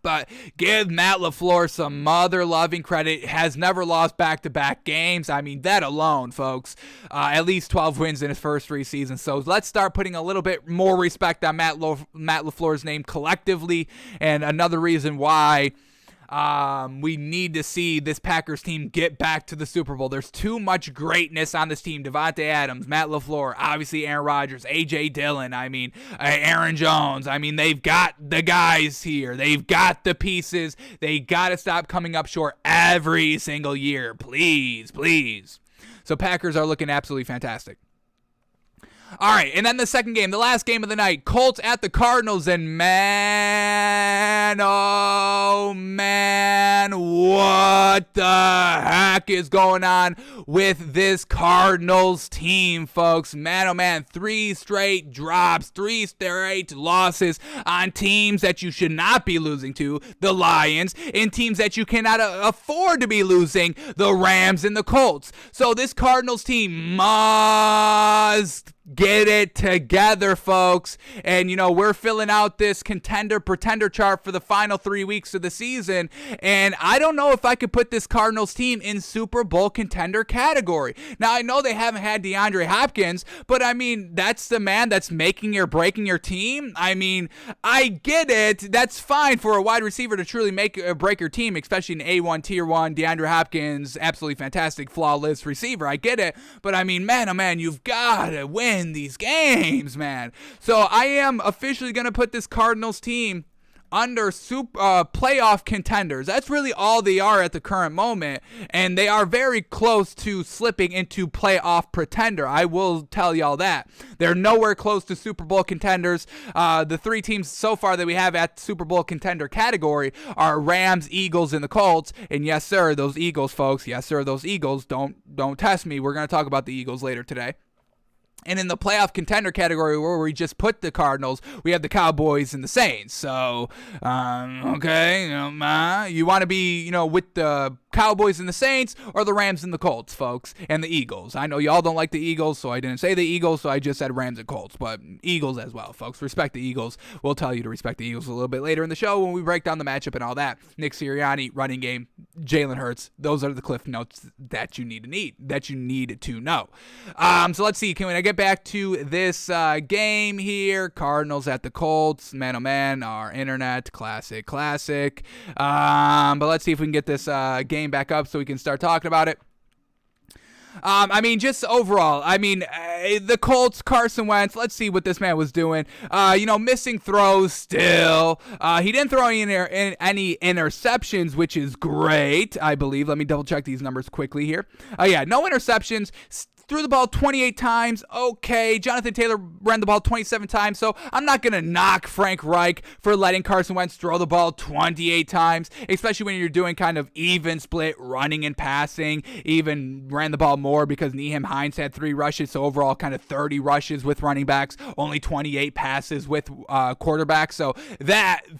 But give Matt LaFleur some mother-loving credit. Has never lost back-to-back games. I mean, that alone, folks. At least 12 wins in his first 3 seasons. So let's start putting a little bit more respect on Matt LaFleur's name collectively. And another reason why we need to see this Packers team get back to the Super Bowl. There's too much greatness on this team. Devontae Adams, Matt LaFleur, obviously Aaron Rodgers, A.J. Dillon, Aaron Jones. They've got the guys here. They've got the pieces. They got to stop coming up short every single year. Please, please. So Packers are looking absolutely fantastic. All right, and then the second game, the last game of the night, Colts at the Cardinals, and man, oh man, what the heck is going on with this Cardinals team, folks? Man, oh man, 3 straight drops, 3 straight losses on teams that you should not be losing to, the Lions, and teams that you cannot afford to be losing, the Rams and the Colts. So this Cardinals team must get it together, folks. And, we're filling out this contender-pretender chart for the final 3 weeks of the season. And I don't know if I could put this Cardinals team in Super Bowl contender category. Now, I know they haven't had DeAndre Hopkins, but, that's the man that's making or breaking your team. I get it. That's fine for a wide receiver to truly make or break your team, especially an A1, Tier 1, DeAndre Hopkins, absolutely fantastic, flawless receiver. I get it. But, man, oh, man, you've got to win these games, man. So I am officially going to put this Cardinals team under playoff contenders. That's really all they are at the current moment, and they are very close to slipping into playoff pretender. I will tell y'all that. They're nowhere close to Super Bowl contenders. The 3 teams so far that we have at Super Bowl contender category are Rams, Eagles, and the Colts. And yes, sir, those Eagles, folks. Yes, sir, those Eagles. Don't test me. We're going to talk about the Eagles later today. And in the playoff contender category, where we just put the Cardinals, we have the Cowboys and the Saints. So, okay, you want to be, with the Cowboys and the Saints, or the Rams and the Colts, folks, and the Eagles. I know y'all don't like the Eagles, so I didn't say the Eagles, so I just said Rams and Colts, but Eagles as well, folks. Respect the Eagles. We'll tell you to respect the Eagles a little bit later in the show when we break down the matchup and all that. Nick Sirianni, running game, Jalen Hurts. Those are the cliff notes that you need to know. So let's see. Can I get back to this game here? Cardinals at the Colts. Man, oh man, our internet, classic. But let's see if we can get this game back up so we can start talking about it. Just overall, the Colts, Carson Wentz, let's see what this man was doing. Missing throws still. He didn't throw any interceptions, which is great, I believe. Let me double check these numbers quickly here. No interceptions. Threw the ball 28 times. Okay, Jonathan Taylor ran the ball 27 times, so I'm not going to knock Frank Reich for letting Carson Wentz throw the ball 28 times, especially when you're doing kind of even split running and passing. Even ran the ball more because Nyheim Hines had 3 rushes, so overall kind of 30 rushes with running backs, only 28 passes with quarterbacks, so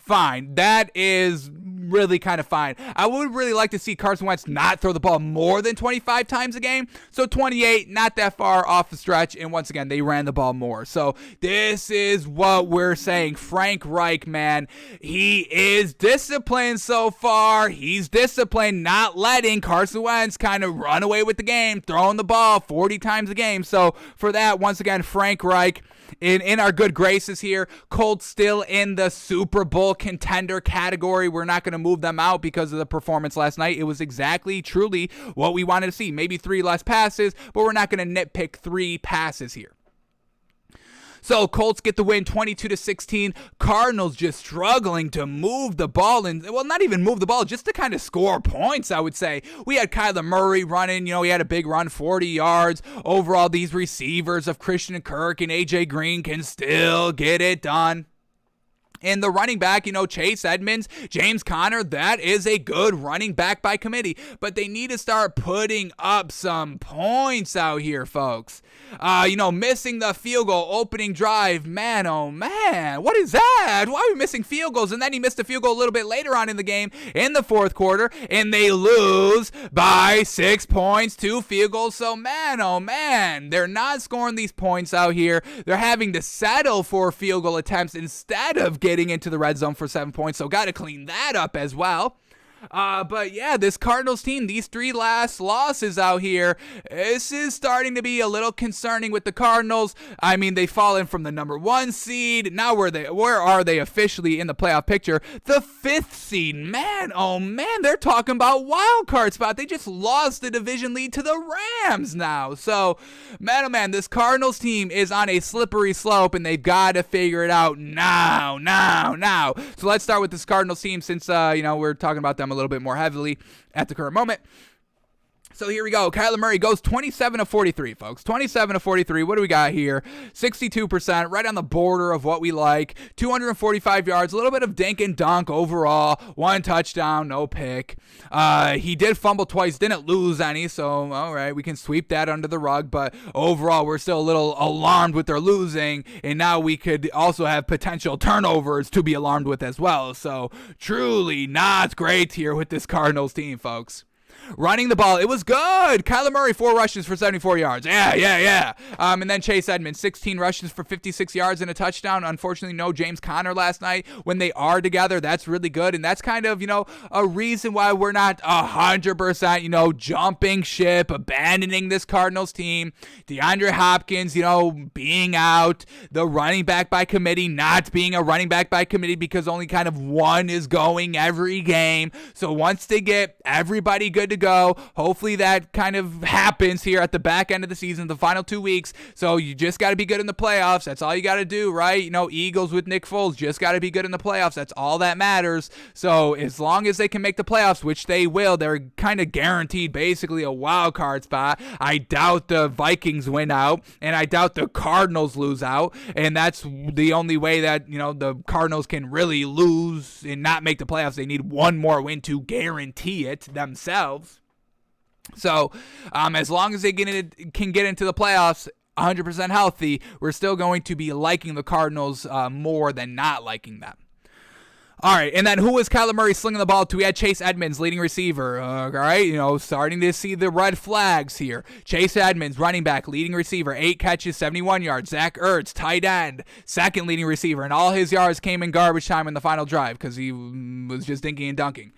fine. That is really kind of fine. I would really like to see Carson Wentz not throw the ball more than 25 times a game, so 28, not that far off the stretch, and once again, they ran the ball more. So this is what we're saying. Frank Reich, man, he is disciplined so far. He's disciplined, not letting Carson Wentz kind of run away with the game, throwing the ball 40 times a game. So for that, once again, Frank Reich in our good graces here. Colts still in the Super Bowl contender category. We're not going to move them out because of the performance last night. It was exactly, truly what we wanted to see. Maybe 3 less passes, but we're not going to nitpick 3 passes here. So Colts get the win 22-16. Cardinals just struggling to move the ball, and well, not even move the ball, just to kind of score points, I would say. We had Kyler Murray running, he had a big run, 40 yards. Overall, these receivers of Christian Kirk and AJ Green can still get it done. And the running back, Chase Edmonds, James Conner, that is a good running back by committee. But they need to start putting up some points out here, folks. Missing the field goal opening drive. Man, oh man, what is that? Why are we missing field goals? And then he missed a field goal a little bit later on in the game in the fourth quarter. And they lose by 6 points, 2 field goals. So man, oh man, they're not scoring these points out here. They're having to settle for field goal attempts instead of getting into the red zone for 7 points, so got to clean that up as well. But yeah, this Cardinals team, these 3 last losses out here, this is starting to be a little concerning with the Cardinals. I mean, they've fallen from the number 1 seed. Now where are they officially in the playoff picture? The 5th seed. Man, oh man, they're talking about wild card spot. They just lost the division lead to the Rams now. So, man, oh man, this Cardinals team is on a slippery slope, and they've got to figure it out now. So let's start with this Cardinals team, since we're talking about them a little bit more heavily at the current moment. So here we go. Kyler Murray goes 27 of 43, folks. 27 of 43. What do we got here? 62%, right on the border of what we like. 245 yards, a little bit of dink and dunk overall. 1 touchdown, no pick. He did fumble twice, didn't lose any, so all right, we can sweep that under the rug. But overall, we're still a little alarmed with their losing, and now we could also have potential turnovers to be alarmed with as well. So truly not great here with this Cardinals team, folks. Running the ball, it was good. Kyler Murray, 4 rushes for 74 yards. Yeah. And then Chase Edmonds, 16 rushes for 56 yards and a touchdown. Unfortunately, no James Conner last night. When they are together, that's really good. And that's kind of, a reason why we're not 100%, jumping ship, abandoning this Cardinals team. DeAndre Hopkins, being out. The running back by committee not being a running back by committee because only kind of one is going every game. So once they get everybody good to go, hopefully that kind of happens here at the back end of the season, the final 2 weeks. So you just got to be good in the playoffs. That's all you got to do, right? Eagles with Nick Foles just got to be good in the playoffs. That's all that matters. So as long as they can make the playoffs, which they will, they're kind of guaranteed basically a wild card spot. I doubt the Vikings win out, and I doubt the Cardinals lose out, and that's the only way that the Cardinals can really lose and not make the playoffs. They need one more win to guarantee it themselves. So, as long as they can get into the playoffs 100% healthy, we're still going to be liking the Cardinals more than not liking them. All right, and then who was Kyler Murray slinging the ball to? We had Chase Edmonds, leading receiver. All right, starting to see the red flags here. Chase Edmonds, running back, leading receiver, 8 catches, 71 yards. Zach Ertz, tight end, second leading receiver, and all his yards came in garbage time in the final drive because he was just dinking and dunking.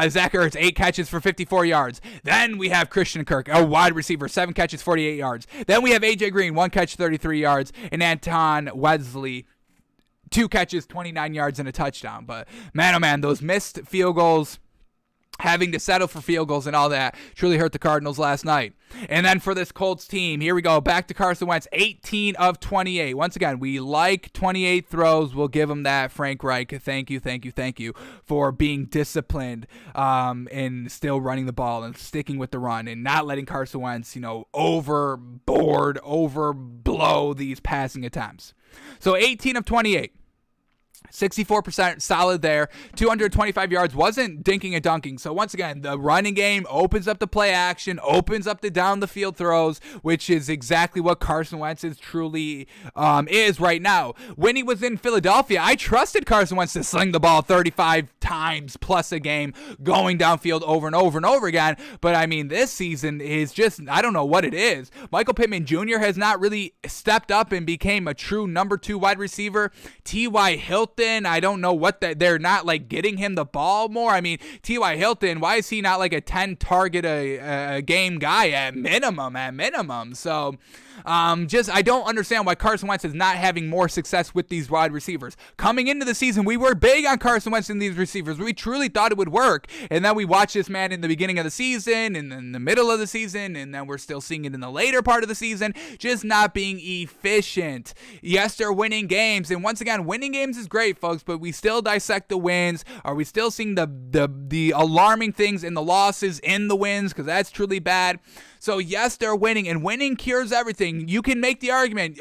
Zach Ertz, 8 catches for 54 yards. Then we have Christian Kirk, a wide receiver, 7 catches, 48 yards. Then we have AJ Green, 1 catch, 33 yards, and Anton Wesley, 2 catches, 29 yards, and a touchdown. But, man, oh, man, those missed field goals, having to settle for field goals and all that, truly hurt the Cardinals last night. And then for this Colts team, here we go. Back to Carson Wentz, 18 of 28. Once again, we like 28 throws. We'll give him that. Frank Reich, thank you for being disciplined and still running the ball and sticking with the run and not letting Carson Wentz, overblow these passing attempts. So 18 of 28. 64% solid there. 225 yards, wasn't dinking and dunking. So once again, the running game opens up the play action, opens up the down the field throws, which is exactly what Carson Wentz is truly is right now. When he was in Philadelphia, I trusted Carson Wentz to sling the ball 35 times plus a game, going downfield over and over and over again. But I mean, this season is just, I don't know what it is. Michael Pittman Jr. has not really stepped up and became a true number 2 wide receiver. T.Y. Hilton Hilton, I don't know what they're not like getting him the ball more. I mean, T.Y. Hilton, why is he not like a 10 target a game guy at minimum? So I don't understand why Carson Wentz is not having more success with these wide receivers. Coming into the season, we were big on Carson Wentz and these receivers. We truly thought it would work. And then we watched this man in the beginning of the season and in the middle of the season, and then we're still seeing it in the later part of the season, just not being efficient. Yes, they're winning games. And once again, winning games is great, folks, but we still dissect the wins. Are we still seeing the alarming things in the losses in the wins? Because that's truly bad. So yes, they're winning, and winning cures everything. You can make the argument,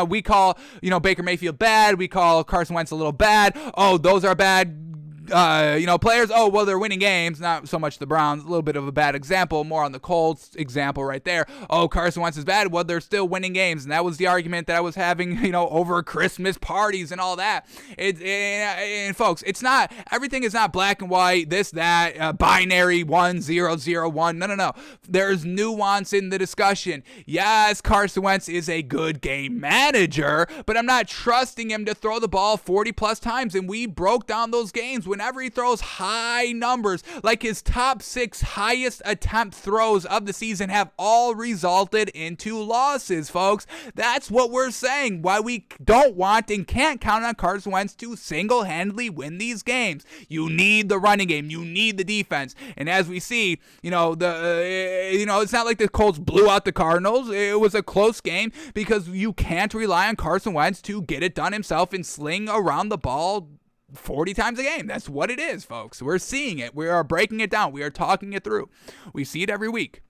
we call, Baker Mayfield bad, we call Carson Wentz a little bad. Oh, those are bad. Players, oh, well, they're winning games, not so much the Browns, a little bit of a bad example, more on the Colts example right there. Oh, Carson Wentz is bad, well, they're still winning games, and that was the argument that I was having, over Christmas parties and all that. And folks, it's not, everything is not black and white, this, that, binary, 1, 0, 0, 1, no. There's nuance in the discussion. Yes, Carson Wentz is a good game manager, but I'm not trusting him to throw the ball 40 plus times, and we broke down those games whenever he throws high numbers, like his top 6 highest attempt throws of the season have all resulted into losses, folks. That's what we're saying, why we don't want and can't count on Carson Wentz to single-handedly win these games. You need the running game, you need the defense, and as we see, it's not like the Colts blew out the Cardinals. It was a close game because you can't rely on Carson Wentz to get it done himself and sling around the ball 40 times a game. That's what it is, folks. We're seeing it. We are breaking it down. We are talking it through. We see it every week.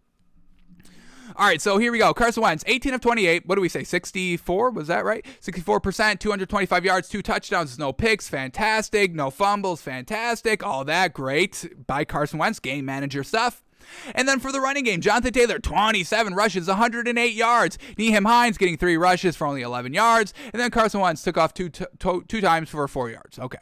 All right, so here we go. Carson Wentz, 18 of 28. What do we say? 64? Was that right? 64%, 225 yards, 2 touchdowns, no picks. Fantastic. No fumbles. Fantastic. All that great by Carson Wentz. Game manager stuff. And then for the running game, Jonathan Taylor, 27 rushes, 108 yards. Nyheim Hines getting 3 rushes for only 11 yards. And then Carson Wentz took off two times for 4 yards. Okay.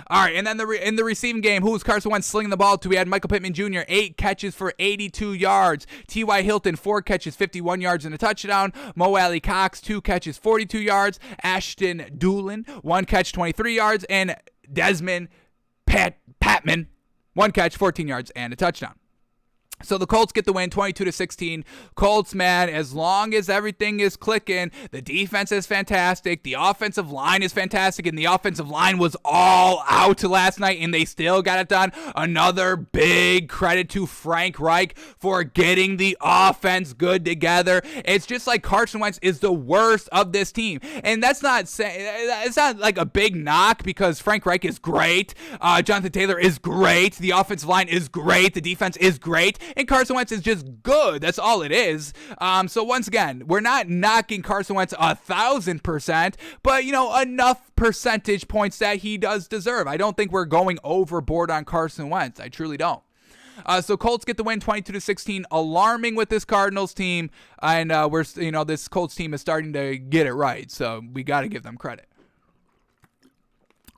All right, and then in the receiving game, who was Carson Wentz slinging the ball to? We had Michael Pittman Jr., 8 catches for 82 yards. T.Y. Hilton, 4 catches, 51 yards and a touchdown. Mo Alley Cox, 2 catches, 42 yards. Ashton Doolin, 1 catch, 23 yards. And Desmond Patman, 1 catch, 14 yards and a touchdown. So the Colts get the win, 22-16. Colts, man, as long as everything is clicking, the defense is fantastic, the offensive line is fantastic, and the offensive line was all out last night, and they still got it done. Another big credit to Frank Reich for getting the offense good together. It's just like Carson Wentz is the worst of this team, and that's not it's not like a big knock because Frank Reich is great, Jonathan Taylor is great, the offensive line is great, the defense is great, and Carson Wentz is just good. That's all it is. So once again, we're not knocking Carson Wentz 1,000%, but enough percentage points that he does deserve. I don't think we're going overboard on Carson Wentz. I truly don't. So Colts get the win, 22-16, alarming with this Cardinals team, and this Colts team is starting to get it right. So we got to give them credit.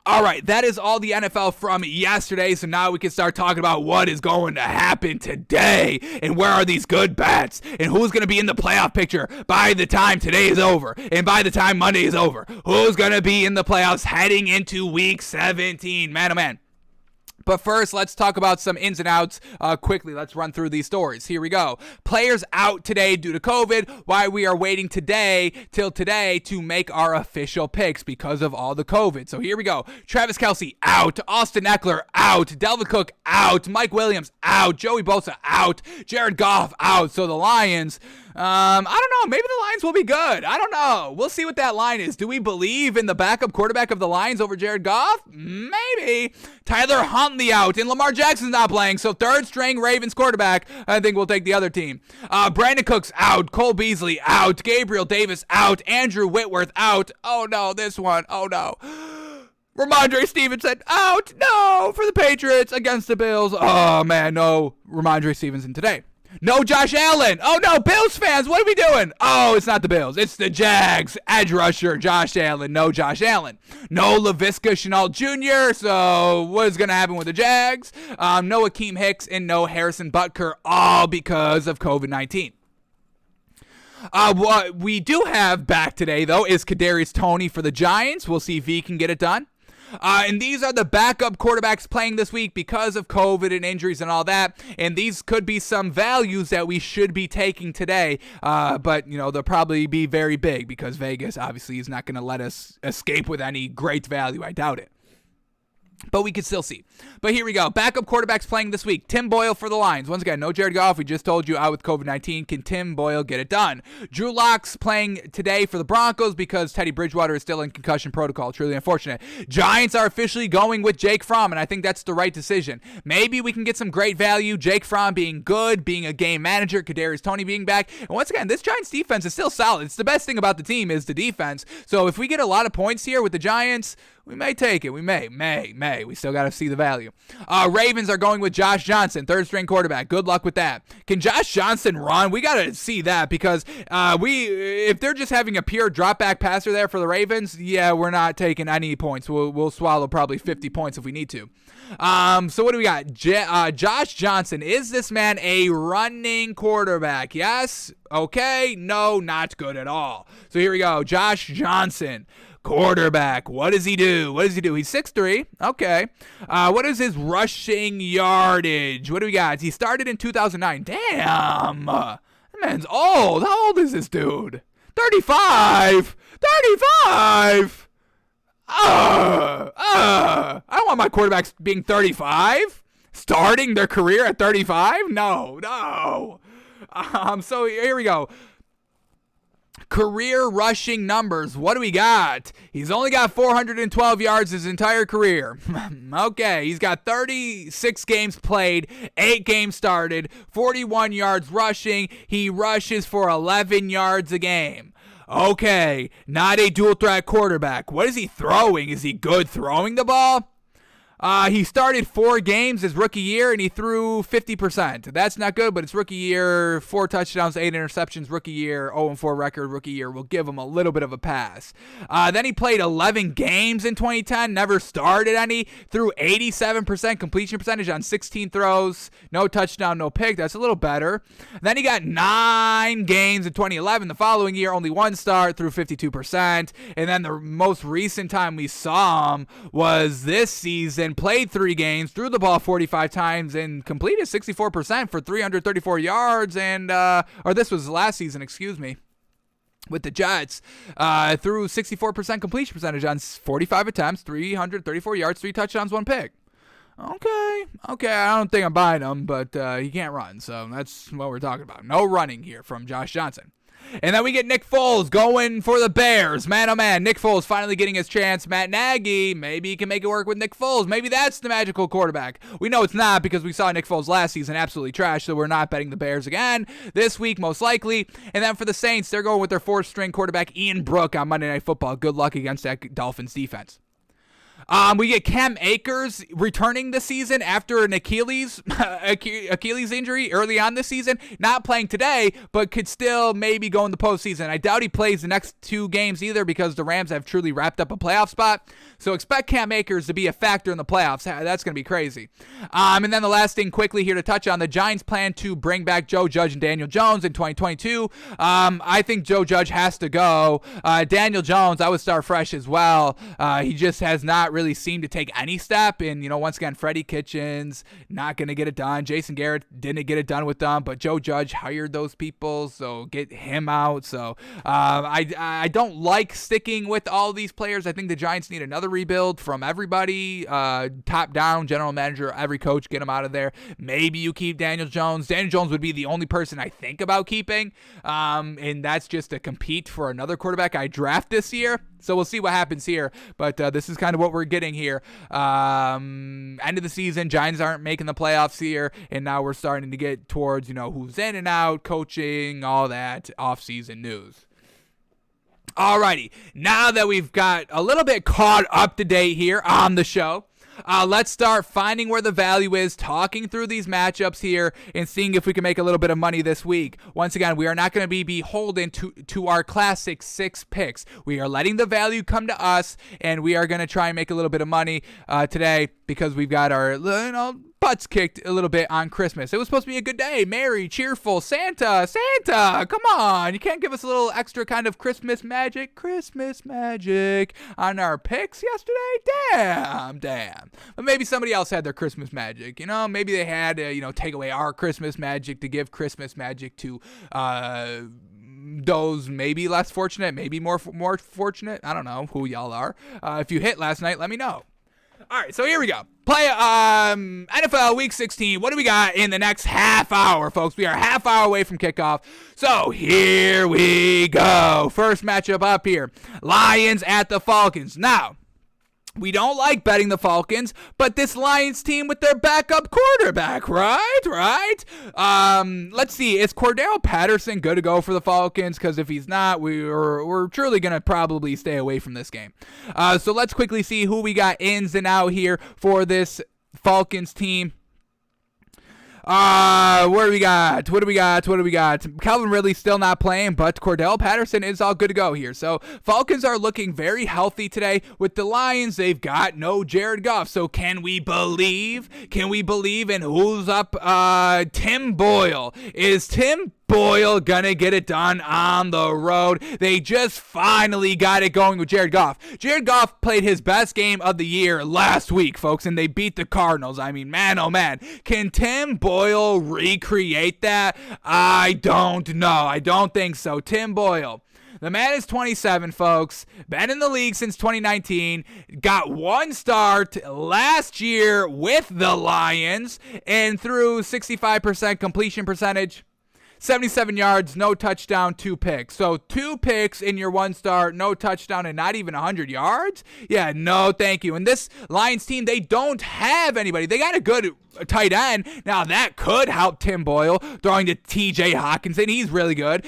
All right, that is all the NFL from yesterday, so now we can start talking about what is going to happen today, and where are these good bets, and who's going to be in the playoff picture by the time today is over, and by the time Monday is over. Who's going to be in the playoffs heading into Week 17? Man, oh man. But first, let's talk about some ins and outs quickly. Let's run through these stories. Here we go. Players out today due to COVID. Why we are waiting till today to make our official picks because of all the COVID. So here we go. Travis Kelce out. Austin Eckler out. Delvin Cook out. Mike Williams out. Joey Bosa out. Jared Goff out. So the Lions, I don't know. Maybe the Lions will be good. I don't know. We'll see what that line is. Do we believe in the backup quarterback of the Lions over Jared Goff? Maybe. Tyler Huntley out, and Lamar Jackson's not playing, so third-string Ravens quarterback, I think we'll take the other team. Brandon Cooks out, Cole Beasley out, Gabriel Davis out, Andrew Whitworth out. Oh, no, this one. Oh, no. Ramondre Stevenson out. No, for the Patriots against the Bills. Oh, man, no Ramondre Stevenson today. No Josh Allen. Oh, no, Bills fans, what are we doing? Oh, it's not the Bills. It's the Jags. Edge rusher, Josh Allen. No Josh Allen. No Laviska Shenault Jr., so what is going to happen with the Jags? No Akeem Hicks and no Harrison Butker, all because of COVID-19. What we do have back today, though, is Kadarius Toney for the Giants. We'll see if he can get it done. And these are the backup quarterbacks playing this week because of COVID and injuries and all that. And these could be some values that we should be taking today. But, they'll probably be very big because Vegas obviously is not going to let us escape with any great value. I doubt it. But we can still see. But here we go. Backup quarterbacks playing this week. Tim Boyle for the Lions. Once again, no Jared Goff. We just told you out with COVID-19. Can Tim Boyle get it done? Drew Lock's playing today for the Broncos because Teddy Bridgewater is still in concussion protocol. Truly unfortunate. Giants are officially going with Jake Fromm, and I think that's the right decision. Maybe we can get some great value. Jake Fromm being good, being a game manager, Kadarius Toney being back. And once again, this Giants defense is still solid. It's the best thing about the team is the defense. So if we get a lot of points here with the Giants, we may take it. We may. We still got to see the value. Ravens are going with Josh Johnson, third-string quarterback. Good luck with that. Can Josh Johnson run? We got to see that because if they're just having a pure drop-back passer there for the Ravens, yeah, we're not taking any points. We'll swallow probably 50 points if we need to. So what do we got? Josh Johnson. Is this man a running quarterback? Yes? Okay? No, not good at all. So here we go. Josh Johnson. Quarterback. What does he do? He's 6'3". Okay. What is his rushing yardage? What do we got? He started in 2009. Damn. That man's old. How old is this dude? 35. 35. I don't want my quarterbacks being 35. Starting their career at 35? No. So here we go. Career rushing numbers. What do we got? He's only got 412 yards his entire career. Okay, he's got 36 games played, 8 games started, 41 yards rushing. He rushes for 11 yards a game. Okay, not a dual threat quarterback. What is he throwing? Is he good throwing the ball? He started 4 games his rookie year, and he threw 50%. That's not good, but it's rookie year, 4 touchdowns, 8 interceptions, rookie year, 0-4 record, rookie year. We'll give him a little bit of a pass. Then he played 11 games in 2010, never started any, threw 87% completion percentage on 16 throws, no touchdown, no pick. That's a little better. Then he got 9 games in 2011. The following year, only 1 start, threw 52%. And then the most recent time we saw him was this season. Played 3 games, threw the ball 45 times, and completed 64% for 334 yards. And or this was last season, excuse me, with the Jets. Threw 64% completion percentage on 45 attempts, 334 yards, 3 touchdowns, 1 pick. Okay, I don't think I'm buying him, but he can't run, so that's what we're talking about. No running here from Josh Johnson. And then we get Nick Foles going for the Bears. Man, oh man, Nick Foles finally getting his chance. Matt Nagy, maybe he can make it work with Nick Foles. Maybe that's the magical quarterback. We know it's not because we saw Nick Foles last season absolutely trash, so we're not betting the Bears again this week, most likely. And then for the Saints, they're going with their 4th-string quarterback, Ian Brook, on Monday Night Football. Good luck against that Dolphins defense. We get Cam Akers returning this season after an Achilles injury early on this season. Not playing today, but could still maybe go in the postseason. I doubt he plays the next 2 games either because the Rams have truly wrapped up a playoff spot. So expect Cam Akers to be a factor in the playoffs. That's going to be crazy. And then the last thing quickly here to touch on, the Giants plan to bring back Joe Judge and Daniel Jones in 2022. I think Joe Judge has to go. Daniel Jones, I would start fresh as well. He just has not really seemed to take any step. And, once again, Freddie Kitchens, not going to get it done. Jason Garrett didn't get it done with them, but Joe Judge hired those people, so get him out. So I don't like sticking with all these players. I think the Giants need another rebuild from everybody, top down, general manager, every coach, get him out of there. Maybe you keep Daniel Jones. Daniel Jones would be the only person I think about keeping, and that's just to compete for another quarterback I draft this year. So we'll see what happens here, but this is kind of what we're getting here. End of the season, Giants aren't making the playoffs here, and now we're starting to get towards, who's in and out, coaching, all that off-season news. Alrighty, now that we've got a little bit caught up to date here on the show, let's start finding where the value is, talking through these matchups here, and seeing if we can make a little bit of money this week. Once again, we are not going to be beholden to our classic 6 picks. We are letting the value come to us, and we are going to try and make a little bit of money today because we've got our butts kicked a little bit on Christmas. It was supposed to be a good day. Merry, cheerful, Santa, come on. You can't give us a little extra kind of Christmas magic on our picks yesterday? Damn. But maybe somebody else had their Christmas magic, maybe they had to, take away our Christmas magic to give Christmas magic to, those maybe less fortunate, maybe more fortunate. I don't know who y'all are. If you hit last night, let me know. All right, so here we go. Play NFL Week 16. What do we got in the next half hour, folks? We are a half hour away from kickoff. So here we go. First matchup up here. Lions at the Falcons. Now, we don't like betting the Falcons, but this Lions team with their backup quarterback, right? Let's see. Is Cordell Patterson good to go for the Falcons? Because if he's not, we're truly going to probably stay away from this game. So let's quickly see who we got ins and out here for this Falcons team. What do we got? Calvin Ridley still not playing, but Cordell Patterson is all good to go here. So Falcons are looking very healthy today. With the Lions, they've got no Jared Goff. So can we believe in who's up? Tim Boyle. Is Tim Boyle gonna get it done on the road? They just finally got it going with Jared Goff. Jared Goff played his best game of the year last week, folks, and they beat the Cardinals. I mean, man, oh man. Can Tim Boyle recreate that? I don't know. I don't think so. Tim Boyle. The man is 27, folks. Been in the league since 2019. Got one start last year with the Lions and threw 65% completion percentage. 77 yards, no touchdown, 2 picks. So 2 picks in your one start, no touchdown, and not even 100 yards? Yeah, no thank you. And this Lions team, they don't have anybody. They got a good tight end. Now, that could help Tim Boyle throwing to TJ Hawkinson. He's really good.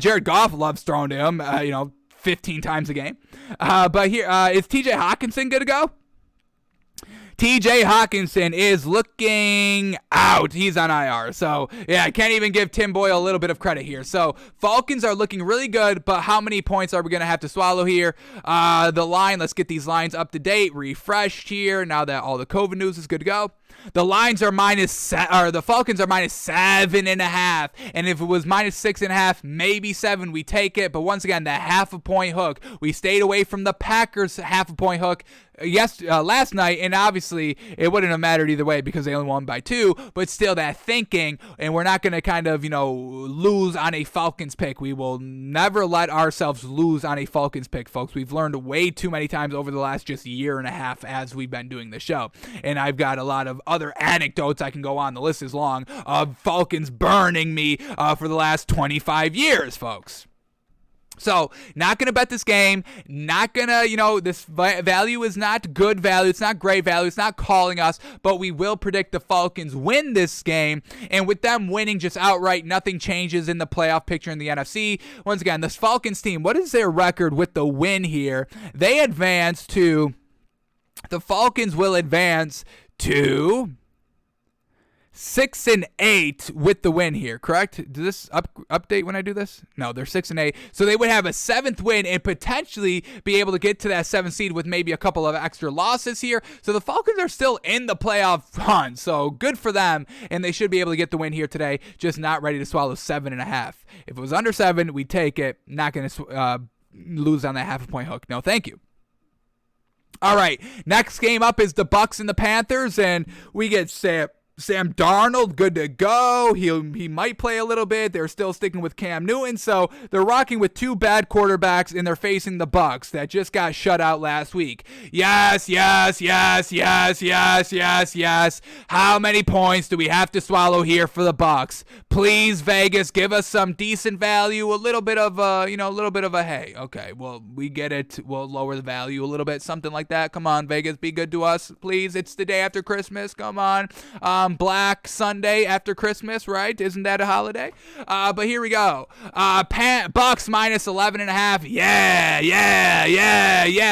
Jared Goff loves throwing to him, 15 times a game. But here, is TJ Hawkinson good to go? TJ Hawkinson is looking out. He's on IR. So, yeah, I can't even give Tim Boyle a little bit of credit here. So, Falcons are looking really good, but how many points are we going to have to swallow here? The line, let's get these lines up to date, refreshed here, now that all the COVID news is good to go. The lines are the Falcons are -7.5, and if it was -6.5, maybe 7, we take it. But once again, that half a point hook, we stayed away from the Packers half a point hook last night, and obviously it wouldn't have mattered either way because they only won by 2. But still, that thinking, and we're not going to kind of lose on a Falcons pick. We will never let ourselves lose on a Falcons pick, folks. We've learned way too many times over the last just year and a half as we've been doing the show, and I've got a lot of other anecdotes I can go on. The list is long of Falcons burning me for the last 25 years, folks. So, not going to bet this game. Not going to, this value is not good value. It's not great value. It's not calling us. But we will predict the Falcons win this game. And with them winning just outright, nothing changes in the playoff picture in the NFC. Once again, this Falcons team, what is their record with the win here? The Falcons will advance to 6-8 with the win here, correct? Does this update when I do this? No, they're 6-8. So they would have a 7th win and potentially be able to get to that 7th seed with maybe a couple of extra losses here. So the Falcons are still in the playoff hunt. So good for them, and they should be able to get the win here today. Just not ready to swallow 7.5. If it was under 7, we'd take it. Not going to lose on that half a point hook. No, thank you. All right, next game up is the Bucs and the Panthers, and we get Sam Darnold, good to go. He might play a little bit. They're still sticking with Cam Newton, so they're rocking with 2 bad quarterbacks, and they're facing the Bucs that just got shut out last week. Yes. How many points do we have to swallow here for the Bucs? Please, Vegas, give us some decent value. A little bit of a hey. Okay, well, we get it. We'll lower the value a little bit, something like that. Come on, Vegas, be good to us, please. It's the day after Christmas. Come on. Black Sunday after Christmas, right? Isn't that a holiday? But here we go. Bucks -11.5. Yeah.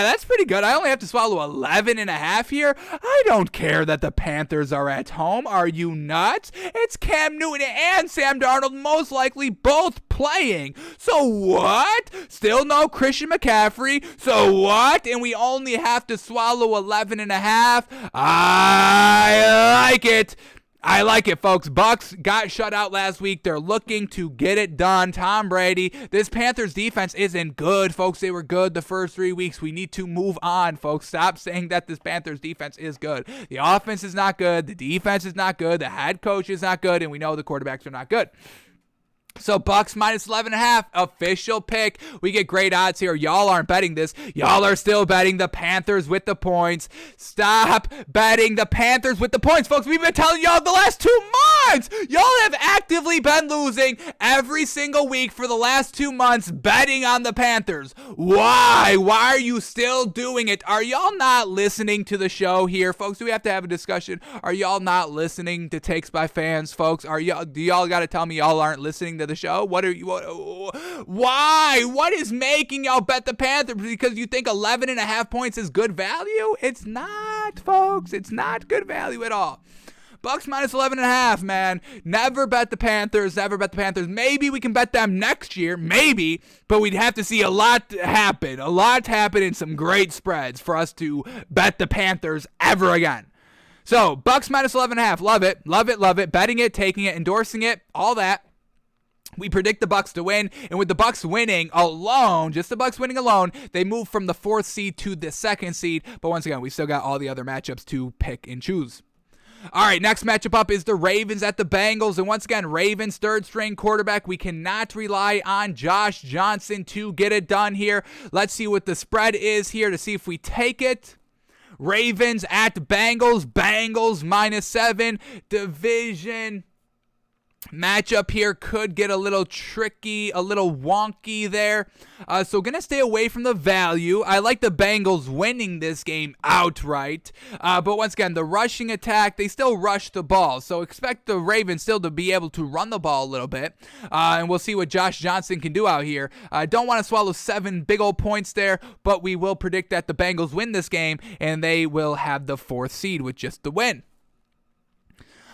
That's pretty good. I only have to swallow 11.5 here. I don't care that the Panthers are at home. Are you nuts? It's Cam Newton and Sam Darnold most likely both playing. So what? Still no Christian McCaffrey. So what? And we only have to swallow 11.5. I like it. I like it, folks. Bucks got shut out last week. They're looking to get it done. Tom Brady. This Panthers defense isn't good, folks. They were good the first 3 weeks. We need to move on, folks. Stop saying that this Panthers defense is good. The offense is not good. The defense is not good. The head coach is not good. And we know the quarterbacks are not good. So Bucks minus 11.5, official pick. We get great odds here. Y'all aren't betting this. Y'all are still betting the Panthers with the points. Stop betting the Panthers with the points, folks. We've been telling y'all the last 2 months. Y'all have actively been losing every single week for the last 2 months betting on the Panthers. Why? Why are you still doing it? Are y'all not listening to the show here, folks? Do we have to have a discussion? Are y'all not listening to Takes by Fans, folks? Do y'all got to tell me y'all aren't listening to the show? Why? What is making y'all bet the Panthers? Because you think 11.5 points is good value? It's not, folks. It's not good value at all. Bucks minus 11.5, man. Never bet the Panthers. Never bet the Panthers. Maybe we can bet them next year. Maybe. But we'd have to see a lot happen. A lot happen in some great spreads for us to bet the Panthers ever again. So, Bucks minus 11.5. Love it. Love it. Love it. Betting it, taking it, endorsing it, all that. We predict the Bucks to win, and with the Bucks winning alone, just the Bucks winning alone, they move from the 4th seed to the 2nd seed. But once again, we still got all the other matchups to pick and choose. All right, next matchup up is the Ravens at the Bengals. And once again, Ravens third-string quarterback. We cannot rely on Josh Johnson to get it done here. Let's see what the spread is here to see if we take it. Ravens at Bengals. Bengals minus 7. Division matchup here could get a little tricky, a little wonky there. So going to stay away from the value. I like the Bengals winning this game outright. But once again, the rushing attack, they still rush the ball. So expect the Ravens still to be able to run the ball a little bit. And we'll see what Josh Johnson can do out here. Don't want to swallow 7 big old points there, but we will predict that the Bengals win this game, and they will have the 4th seed with just the win.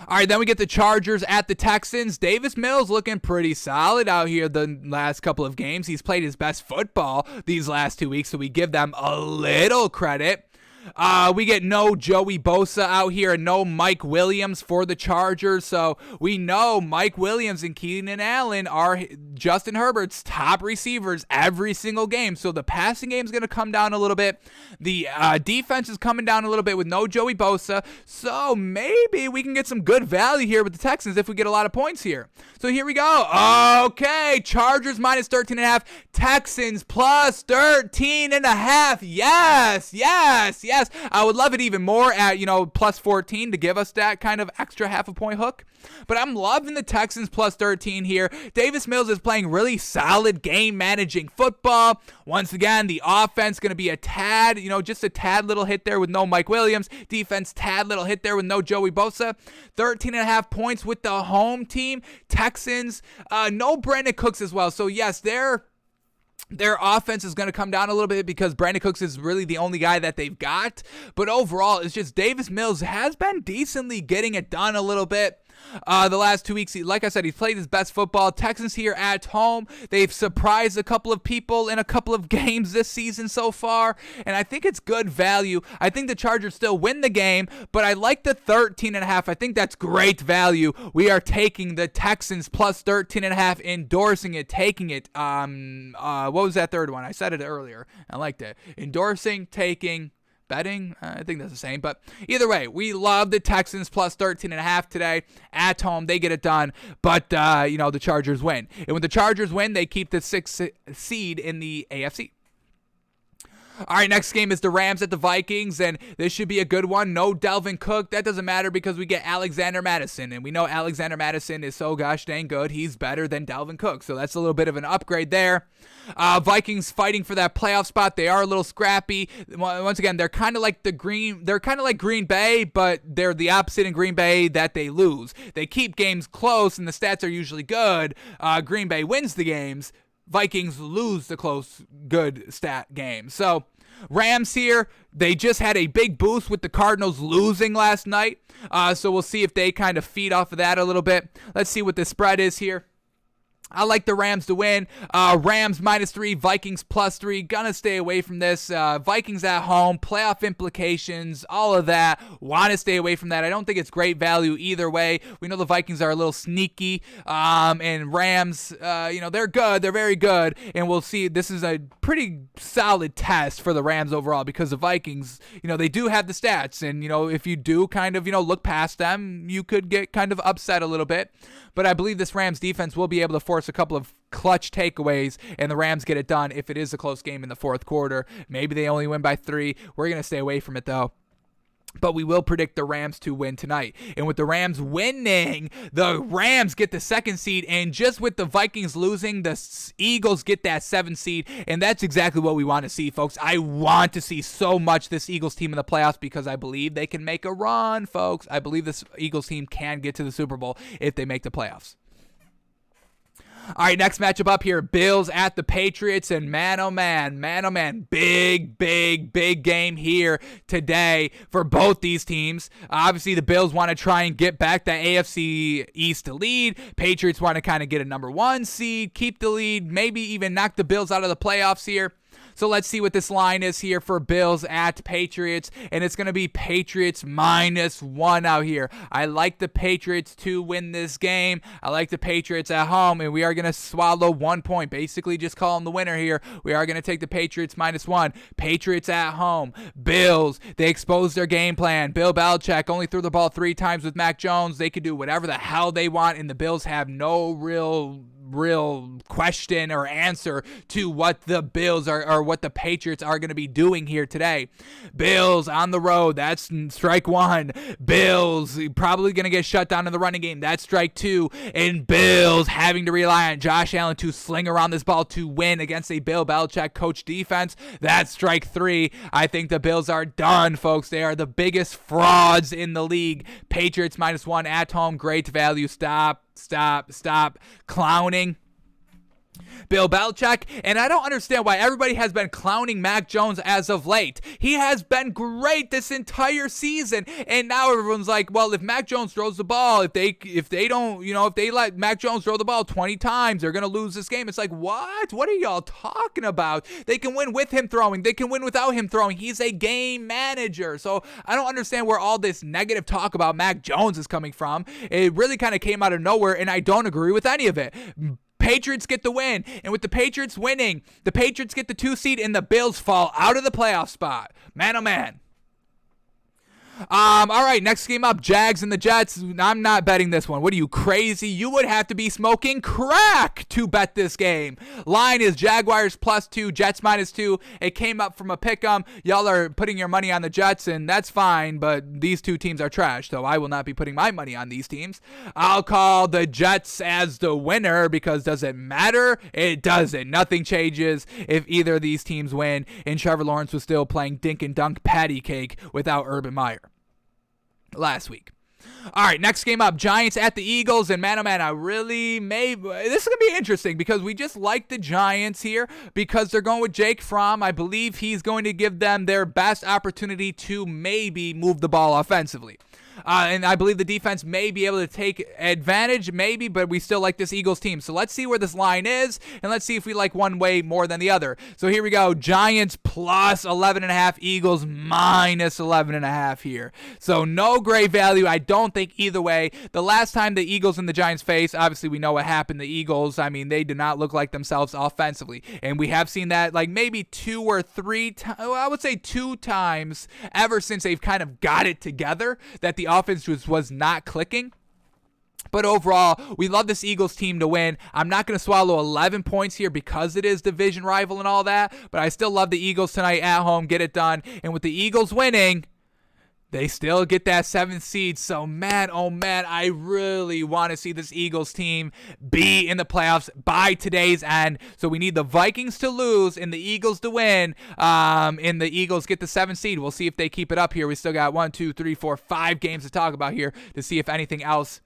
All right, then we get the Chargers at the Texans. Davis Mills looking pretty solid out here the last couple of games. He's played his best football these last 2 weeks, so we give them a little credit. We get no Joey Bosa out here and no Mike Williams for the Chargers. So we know Mike Williams and Keenan Allen are Justin Herbert's top receivers every single game. So the passing game is going to come down a little bit. The defense is coming down a little bit with no Joey Bosa. So maybe we can get some good value here with the Texans if we get a lot of points here. So here we go. Okay, Chargers minus 13.5. Texans plus 13.5. Yes, yes, yes. I would love it even more at, plus 14 to give us that kind of extra half a point hook. But I'm loving the Texans plus 13 here. Davis Mills is playing really solid game managing football. Once again, the offense going to be a tad, just a tad little hit there with no Mike Williams. Defense, tad little hit there with no Joey Bosa. 13.5 points with the home team. Texans, no Brandon Cooks as well. So yes, their offense is going to come down a little bit because Brandon Cooks is really the only guy that they've got. But overall, it's just Davis Mills has been decently getting it done a little bit. The last 2 weeks, like I said, he's played his best football. Texans here at home. They've surprised a couple of people in a couple of games this season so far, and I think it's good value. I think the Chargers still win the game, but I like the 13.5. I think that's great value. We are taking the Texans plus 13.5, endorsing it, taking it. What was that third one? I said it earlier. I liked it. Endorsing, taking, betting, I think that's the same. But either way, we love the Texans plus 13.5 today. At home, they get it done. But, the Chargers win. And when the Chargers win, they keep the 6th seed in the AFC. All right, next game is the Rams at the Vikings, and this should be a good one. No Dalvin Cook. That doesn't matter because we get Alexander Mattison, and we know Alexander Mattison is so gosh dang good. He's better than Dalvin Cook, so that's a little bit of an upgrade there. Vikings fighting for that playoff spot. They are a little scrappy. Once again, they're kind of like Green Bay, but they're the opposite in Green Bay that they lose. They keep games close, and the stats are usually good. Green Bay wins the games. Vikings lose the close, good stat game. So, Rams here, they just had a big boost with the Cardinals losing last night. So, we'll see if they kind of feed off of that a little bit. Let's see what the spread is here. I like the Rams to win. Rams -3, Vikings +3. Gonna stay away from this. Vikings at home, playoff implications, all of that. Want to stay away from that. I don't think it's great value either way. We know the Vikings are a little sneaky, and Rams, they're good. They're very good, and we'll see. This is a pretty solid test for the Rams overall because the Vikings, they do have the stats, and if you do kind of look past them, you could get kind of upset a little bit. But I believe this Rams defense will be able to force a couple of clutch takeaways, and the Rams get it done if it is a close game in the fourth quarter. Maybe they only win by 3. We're going to stay away from it, though. But we will predict the Rams to win tonight. And with the Rams winning, the Rams get the 2nd seed. And just with the Vikings losing, the Eagles get that 7th seed. And that's exactly what we want to see, folks. I want to see so much this Eagles team in the playoffs because I believe they can make a run, folks. I believe this Eagles team can get to the Super Bowl if they make the playoffs. All right, next matchup up here, Bills at the Patriots, and man, oh man, big game here today for both these teams. Obviously, the Bills want to try and get back that AFC East lead. Patriots want to kind of get a number 1 seed, keep the lead, maybe even knock the Bills out of the playoffs here. So let's see what this line is here for Bills at Patriots, and it's going to be Patriots -1 out here. I like the Patriots to win this game. I like the Patriots at home, and we are going to swallow 1 point. Basically, just call them the winner here. We are going to take the Patriots -1. Patriots at home. Bills, they exposed their game plan. Bill Belichick only threw the ball 3 times with Mac Jones. They could do whatever the hell they want, and the Bills have no real question or answer to what the Bills are or what the Patriots are going to be doing here today. Bills on the road, that's strike 1. Bills probably going to get shut down in the running game, that's strike 2. And Bills having to rely on Josh Allen to sling around this ball to win against a Bill Belichick coach defense, that's strike 3. I think the Bills are done, folks. They are the biggest frauds in the league. Patriots -1 at home, great value. Stop clowning Bill Belichick, and I don't understand why everybody has been clowning Mac Jones as of late. He has been great this entire season, and now everyone's like, well, if Mac Jones throws the ball, if they let Mac Jones throw the ball 20 times, they're going to lose this game. It's like, what? What are y'all talking about? They can win with him throwing. They can win without him throwing. He's a game manager. So I don't understand where all this negative talk about Mac Jones is coming from. It really kind of came out of nowhere, and I don't agree with any of it. Patriots get the win, and with the Patriots winning, the Patriots get the 2 seed, and the Bills fall out of the playoff spot. Man, oh man. All right, next game up, Jags and the Jets. I'm not betting this one. What are you, crazy? You would have to be smoking crack to bet this game. Line is Jaguars +2, Jets -2. It came up from a pick'em. Y'all are putting your money on the Jets, and that's fine, but these 2 teams are trash, so I will not be putting my money on these teams. I'll call the Jets as the winner because does it matter? It doesn't. Nothing changes if either of these teams win, and Trevor Lawrence was still playing dink and dunk patty cake without Urban Meyer last week. All right, next game up, Giants at the Eagles, and man, oh man, this is going to be interesting because we just like the Giants here because they're going with Jake Fromm. I believe he's going to give them their best opportunity to maybe move the ball offensively. And I believe the defense may be able to take advantage, maybe, but we still like this Eagles team. So let's see where this line is, and let's see if we like one way more than the other. So here we go. Giants +11.5, Eagles -11.5 here. So no great value. I don't think either way. The last time the Eagles and the Giants faced, obviously we know what happened. The Eagles, they did not look like themselves offensively. And we have seen that like maybe 2 or 3 times, I would say 2 times ever since they've kind of got it together, that the offense was not clicking. But overall, we love this Eagles team to win. I'm not going to swallow 11 points here because it is division rival and all that, but I still love the Eagles tonight at home. Get it done. And with the Eagles winning, they still get that 7th seed. So, man, oh, man, I really want to see this Eagles team be in the playoffs by today's end. So we need the Vikings to lose and the Eagles to win. And the Eagles get the 7th seed. We'll see if they keep it up here. We still got 1, 2, 3, 4, 5 games to talk about here to see if anything else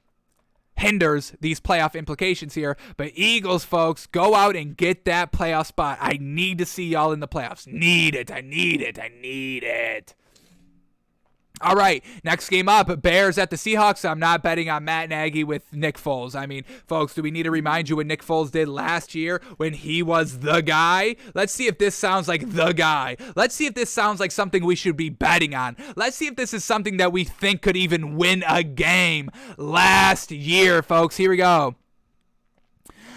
hinders these playoff implications here. But Eagles, folks, go out and get that playoff spot. I need to see y'all in the playoffs. Need it. I need it. All right, next game up, Bears at the Seahawks. I'm not betting on Matt Nagy with Nick Foles. I mean, folks, do we need to remind you what Nick Foles did last year when he was the guy? Let's see if this sounds like the guy. Let's see if this sounds like something we should be betting on. Let's see if this is something that we think could even win a game. Last year, folks, here we go.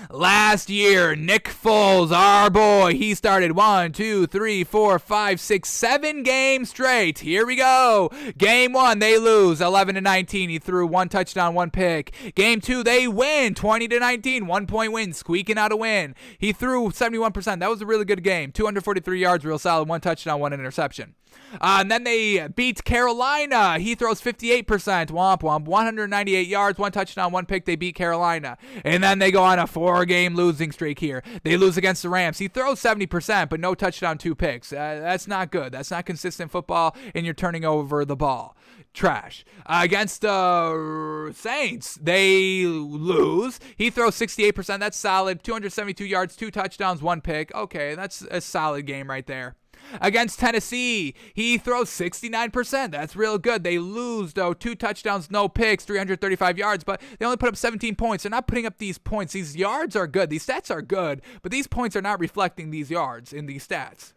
Last year, Nick Foles, our boy, he started 1, 2, 3, 4, 5, 6, 7 games straight. Here we go. Game 1, they lose 11-19. He threw 1 touchdown, 1 pick. Game 2, they win 20-19. 1-point win, squeaking out a win. He threw 71%. That was a really good game. 243 yards, real solid. 1 touchdown, 1 interception. And then they beat Carolina. He throws 58%. Womp womp. 198 yards, 1 touchdown, 1 pick. They beat Carolina. And then they go on a 4-game losing streak here. They lose against the Rams. He throws 70%, but no touchdown, 2 picks. That's not good. That's not consistent football, and you're turning over the ball. Trash. Against the Saints, they lose. He throws 68%. That's solid. 272 yards, 2 touchdowns, 1 pick. Okay, that's a solid game right there. Against Tennessee, he throws 69%. That's real good. They lose, though. 2 touchdowns, no picks, 335 yards, but they only put up 17 points. They're not putting up these points. These yards are good. These stats are good, but these points are not reflecting these yards in these stats.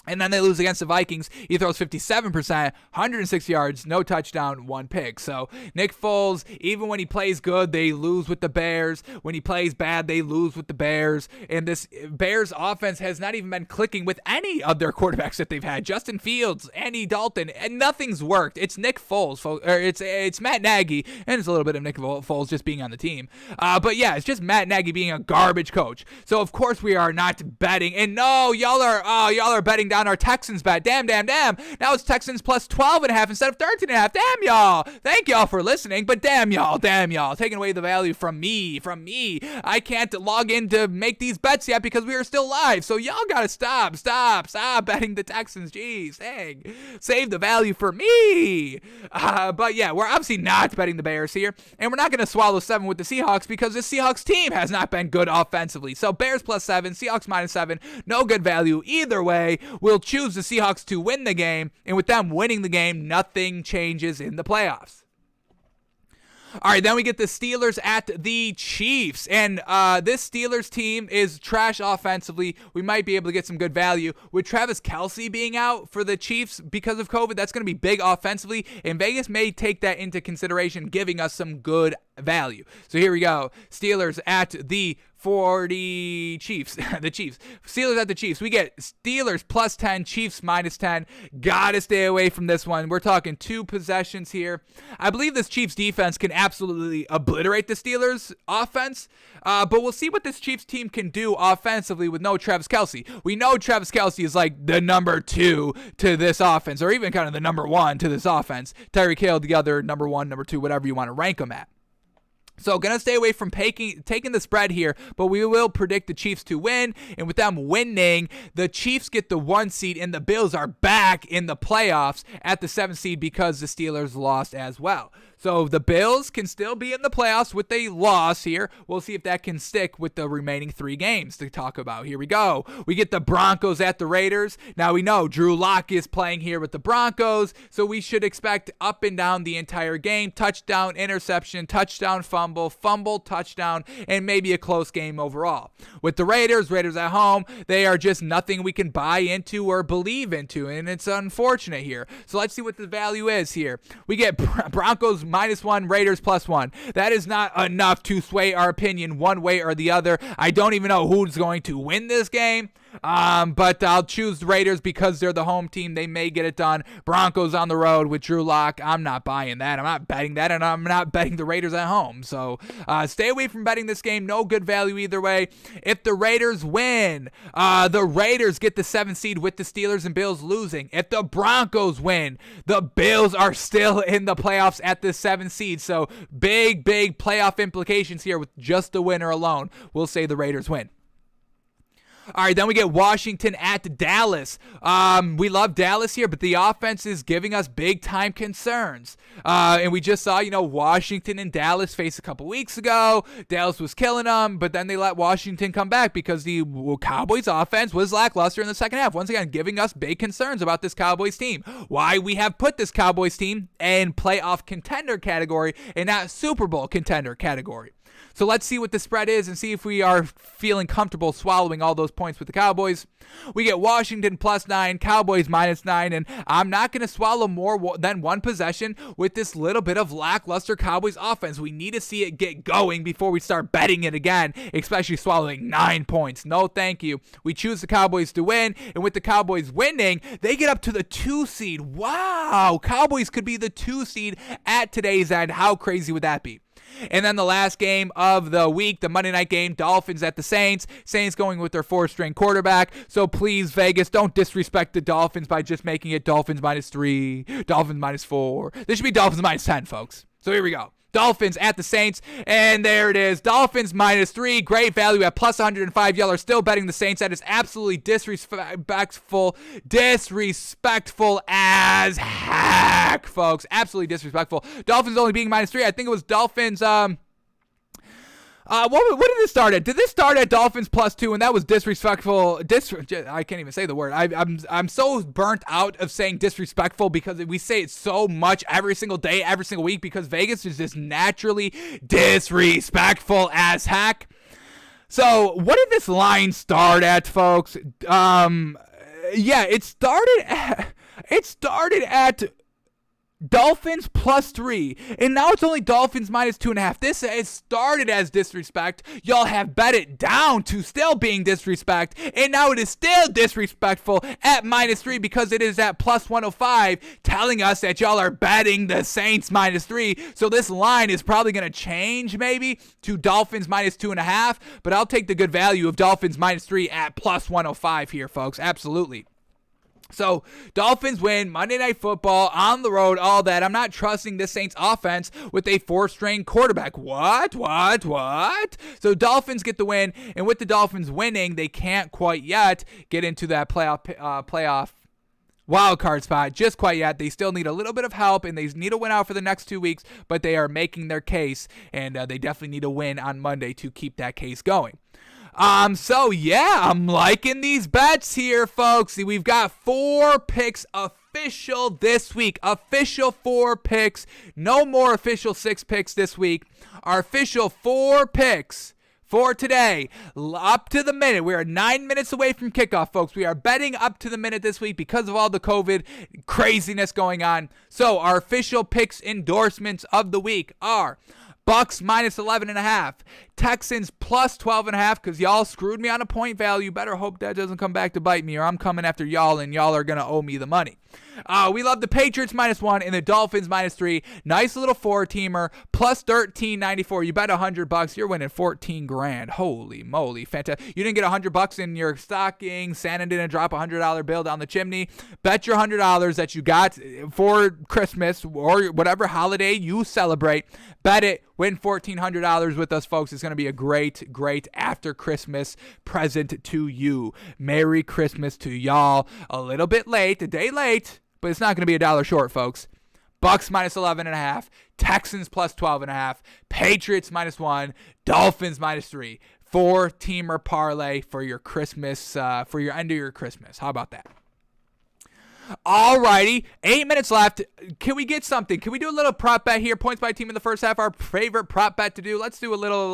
And then they lose against the Vikings. He throws 57%, 106 yards, no touchdown, 1 pick. So Nick Foles, even when he plays good, they lose with the Bears. When he plays bad, they lose with the Bears. And this Bears offense has not even been clicking with any of their quarterbacks that they've had. Justin Fields, Andy Dalton, and nothing's worked. It's Nick Foles, or it's Matt Nagy, and it's a little bit of Nick Foles just being on the team. But yeah, it's just Matt Nagy being a garbage coach. So of course we are not betting. And no, y'all are betting down our Texans bet. Damn. Now it's Texans plus 12.5 instead of 13.5. Damn y'all. Thank y'all for listening, but damn y'all. Taking away the value from me. I can't log in to make these bets yet because we are still live. So y'all gotta stop betting the Texans. Jeez, dang. Save the value for me. But yeah, we're obviously not betting the Bears here, and we're not gonna swallow 7 with the Seahawks because this Seahawks team has not been good offensively. So Bears plus 7, Seahawks minus 7, no good value either way. We'll choose the Seahawks to win the game, and with them winning the game, nothing changes in the playoffs. All right, then we get the Steelers at the Chiefs, and this Steelers team is trash offensively. We might be able to get some good value. With Travis Kelce being out for the Chiefs because of COVID, that's going to be big offensively, and Vegas may take that into consideration, giving us some good value. So here we go. Steelers at the Chiefs. The Chiefs. Steelers at the Chiefs. We get Steelers plus 10, Chiefs minus 10. Gotta stay away from this one. We're talking 2 possessions here. I believe this Chiefs defense can absolutely obliterate the Steelers offense, but we'll see what this Chiefs team can do offensively with no Travis Kelce. We know Travis Kelce is like the number 2 to this offense, or even kind of the number 1 to this offense. Tyreek Hill, the other number 1, number 2, whatever you want to rank them at. So going to stay away from taking the spread here, but we will predict the Chiefs to win. And with them winning, the Chiefs get the 1 seed, and the Bills are back in the playoffs at the 7th seed because the Steelers lost as well. So the Bills can still be in the playoffs with a loss here. We'll see if that can stick with the remaining 3 games to talk about. Here we go. We get the Broncos at the Raiders. Now we know Drew Lock is playing here with the Broncos, so we should expect up and down the entire game. Touchdown, interception, touchdown, fumble, touchdown, and maybe a close game overall. With the Raiders at home, they are just nothing we can buy into or believe into, and it's unfortunate here. So let's see what the value is here. We get Broncos minus 1, Raiders plus 1. That is not enough to sway our opinion one way or the other. I don't even know who's going to win this game. But I'll choose the Raiders because they're the home team. They may get it done. Broncos on the road with Drew Lock. I'm not buying that. I'm not betting that, and I'm not betting the Raiders at home. So stay away from betting this game. No good value either way. If the Raiders win, the Raiders get the 7th seed with the Steelers and Bills losing. If the Broncos win, the Bills are still in the playoffs at the 7th seed. So big playoff implications here with just the winner alone. We'll say the Raiders win. All right, then we get Washington at Dallas. We love Dallas here, but the offense is giving us big-time concerns. And we just saw, Washington and Dallas face a couple weeks ago. Dallas was killing them, but then they let Washington come back because the Cowboys offense was lackluster in the second half. Once again, giving us big concerns about this Cowboys team. Why we have put this Cowboys team in playoff contender category and not Super Bowl contender category. So let's see what the spread is and see if we are feeling comfortable swallowing all those points with the Cowboys. We get Washington +9, Cowboys -9, and I'm not going to swallow more than one possession with this little bit of lackluster Cowboys offense. We need to see it get going before we start betting it again, especially swallowing 9 points. No, thank you. We choose the Cowboys to win, and with the Cowboys winning, they get up to the 2 seed. Wow, Cowboys could be the 2 seed at today's end. How crazy would that be? And then the last game of the week, the Monday night game, Dolphins at the Saints. Saints going with their 4th-string quarterback. So please, Vegas, don't disrespect the Dolphins by just making it Dolphins -3, Dolphins -4. This should be Dolphins -10, folks. So here we go. Dolphins at the Saints, and there it is. Dolphins -3, great value at +105. Y'all are still betting the Saints. That is absolutely disrespectful as heck, folks. Absolutely disrespectful. Dolphins only being -3. I think it was Dolphins. What did this start at? Did this start at Dolphins +2, and that was disrespectful? I can't even say the word. I'm so burnt out of saying disrespectful because we say it so much every single day, every single week, because Vegas is just naturally disrespectful as heck. So what did this line start at, folks? It started at Dolphins +3, and now it's only Dolphins -2.5. This has started as disrespect. Y'all have bet it down to still being disrespect, and now it is still disrespectful at -3 because it is at +105, telling us that y'all are betting the Saints -3. So this line is probably going to change maybe to Dolphins -2.5, but I'll take the good value of Dolphins -3 at +105 here, folks. Absolutely. So, Dolphins win, Monday Night Football, on the road, all that. I'm not trusting this Saints offense with a 4th-string quarterback. What? So, Dolphins get the win, and with the Dolphins winning, they can't quite yet get into that playoff wild card spot just quite yet. They still need a little bit of help, and they need to win out for the next 2 weeks, but they are making their case, and they definitely need to win on Monday to keep that case going. I'm liking these bets here, folks. We've got 4 picks official this week. Official 4 picks. No more official 6 picks this week. Our official 4 picks for today, up to the minute. We are 9 minutes away from kickoff, folks. We are betting up to the minute this week because of all the COVID craziness going on. So our official picks endorsements of the week are Bucks -11.5. Texans +12.5 because y'all screwed me on a point value. Better hope that doesn't come back to bite me or I'm coming after y'all and y'all are going to owe me the money. We love the Patriots -1 and the Dolphins -3. Nice little 4-teamer +13.94. You bet $100, you're winning 14 grand. Holy moly, fantastic! You didn't get $100 in your stocking. Santa didn't drop a $100 bill down the chimney. Bet your $100 that you got for Christmas or whatever holiday you celebrate. Bet it. Win $1,400 with us, folks. It's going to be a great, great after Christmas present to you. Merry Christmas to y'all. A little bit late, a day late, but it's not going to be a dollar short, folks. Bucks -11.5, Texans +12.5, Patriots -1, Dolphins -3. 4-teamer parlay for your Christmas, for your end of your Christmas. How about that? Alrighty, 8 minutes left. Can we get something? Can we do a little prop bet here? Points by team in the first half, our favorite prop bet to do. Let's do a little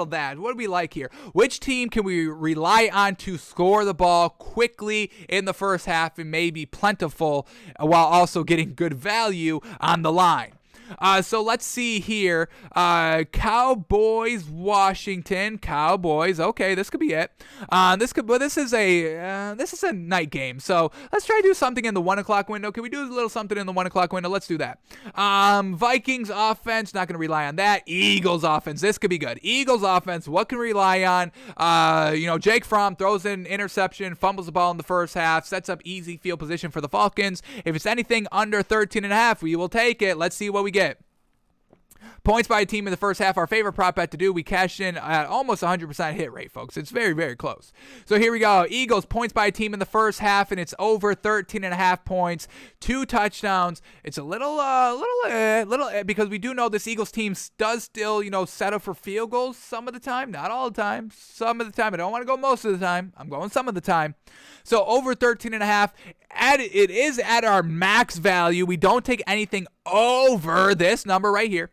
that. What do we like here? Which team can we rely on to score the ball quickly in the first half and maybe plentiful while also getting good value on the line? So let's see here. Cowboys, Washington. Cowboys. Okay, this could be it. This is a night game. So let's try to do something in the 1:00 window. Can we do a little something in the 1:00 window? Let's do that. Vikings offense. Not going to rely on that. Eagles offense. This could be good. Eagles offense. What can we rely on? Jake Fromm throws an interception, fumbles the ball in the first half, sets up easy field position for the Falcons. If it's anything under 13.5, we will take it. Let's see what we get. Points by a team in the first half, our favorite prop bet to do. We cashed in at almost 100% hit rate, folks. It's very, very close. So here we go. Eagles, points by a team in the first half, and it's over 13.5 points, 2 touchdowns. It's a little, because we do know this Eagles team does still, set up for field goals some of the time. Not all the time. Some of the time. I don't want to go most of the time. I'm going some of the time. So over 13.5. It is at our max value. We don't take anything over this number right here.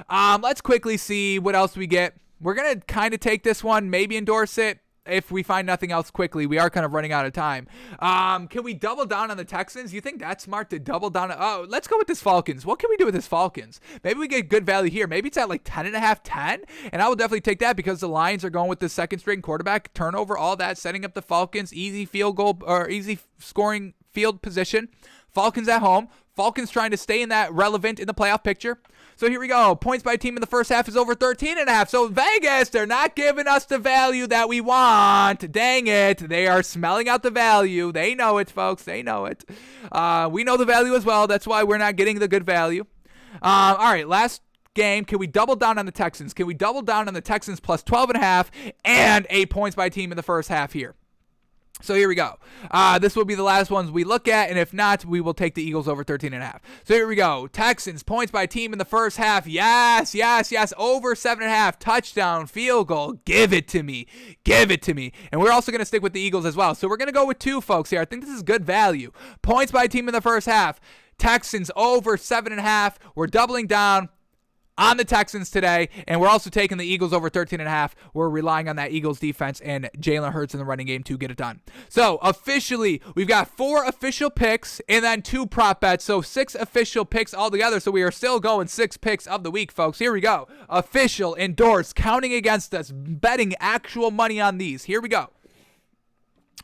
Let's quickly see what else we get. We're going to kind of take this one, maybe endorse it if we find nothing else quickly. We are kind of running out of time. Can we double down on the Texans? You think that's smart to double down? Oh, let's go with this Falcons. What can we do with this Falcons? Maybe we get good value here. Maybe it's at like 10.5, 10. And I will definitely take that because the Lions are going with the second string quarterback, turnover, all that, setting up the Falcons, easy field goal or easy scoring field position. Falcons at home. Falcons trying to stay in that relevant in the playoff picture. So here we go. Points by team in the first half is over 13.5. So Vegas, they're not giving us the value that we want. Dang it. They are smelling out the value. They know it, folks. They know it. We know the value as well. That's why we're not getting the good value. All right, last game. Can we double down on the Texans? Can we double down on the Texans plus 12.5 and 8 points by team in the first half here? So here we go. This will be the last ones we look at, and if not, we will take the Eagles over 13.5. So here we go. Texans, points by team in the first half. Yes, yes, yes. Over 7.5. Touchdown, field goal. Give it to me. Give it to me. And we're also going to stick with the Eagles as well. So we're going to go with 2, folks, here. I think this is good value. Points by team in the first half. Texans over 7.5. We're doubling down on the Texans today, and we're also taking the Eagles over 13.5. We're relying on that Eagles defense and Jalen Hurts in the running game to get it done. So officially, we've got 4 official picks and then 2 prop bets. So 6 official picks altogether. So we are still going 6 picks of the week, folks. Here we go. Official, endorsed, counting against us, betting actual money on these. Here we go.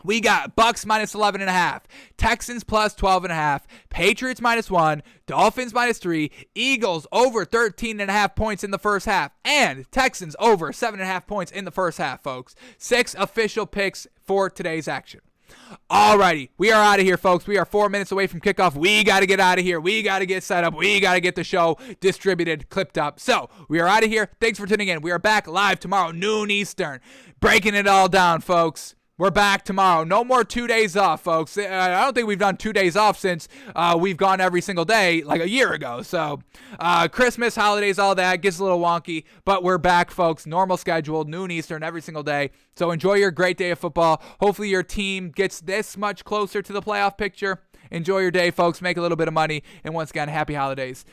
We got Bucks minus 11.5, Texans plus 12.5, Patriots minus 1, Dolphins minus 3, Eagles over 13.5 points in the first half, and Texans over 7.5 points in the first half, folks. 6 official picks for today's action. Alrighty, we are out of here, folks. We are 4 minutes away from kickoff. We got to get out of here. We got to get set up. We got to get the show distributed, clipped up. So we are out of here. Thanks for tuning in. We are back live tomorrow, noon Eastern, breaking it all down, folks. We're back tomorrow. No more 2 days off, folks. I don't think we've done 2 days off since we've gone every single day like a year ago. So Christmas, holidays, all that gets a little wonky. But we're back, folks. Normal schedule, noon Eastern every single day. So enjoy your great day of football. Hopefully your team gets this much closer to the playoff picture. Enjoy your day, folks. Make a little bit of money. And once again, happy holidays.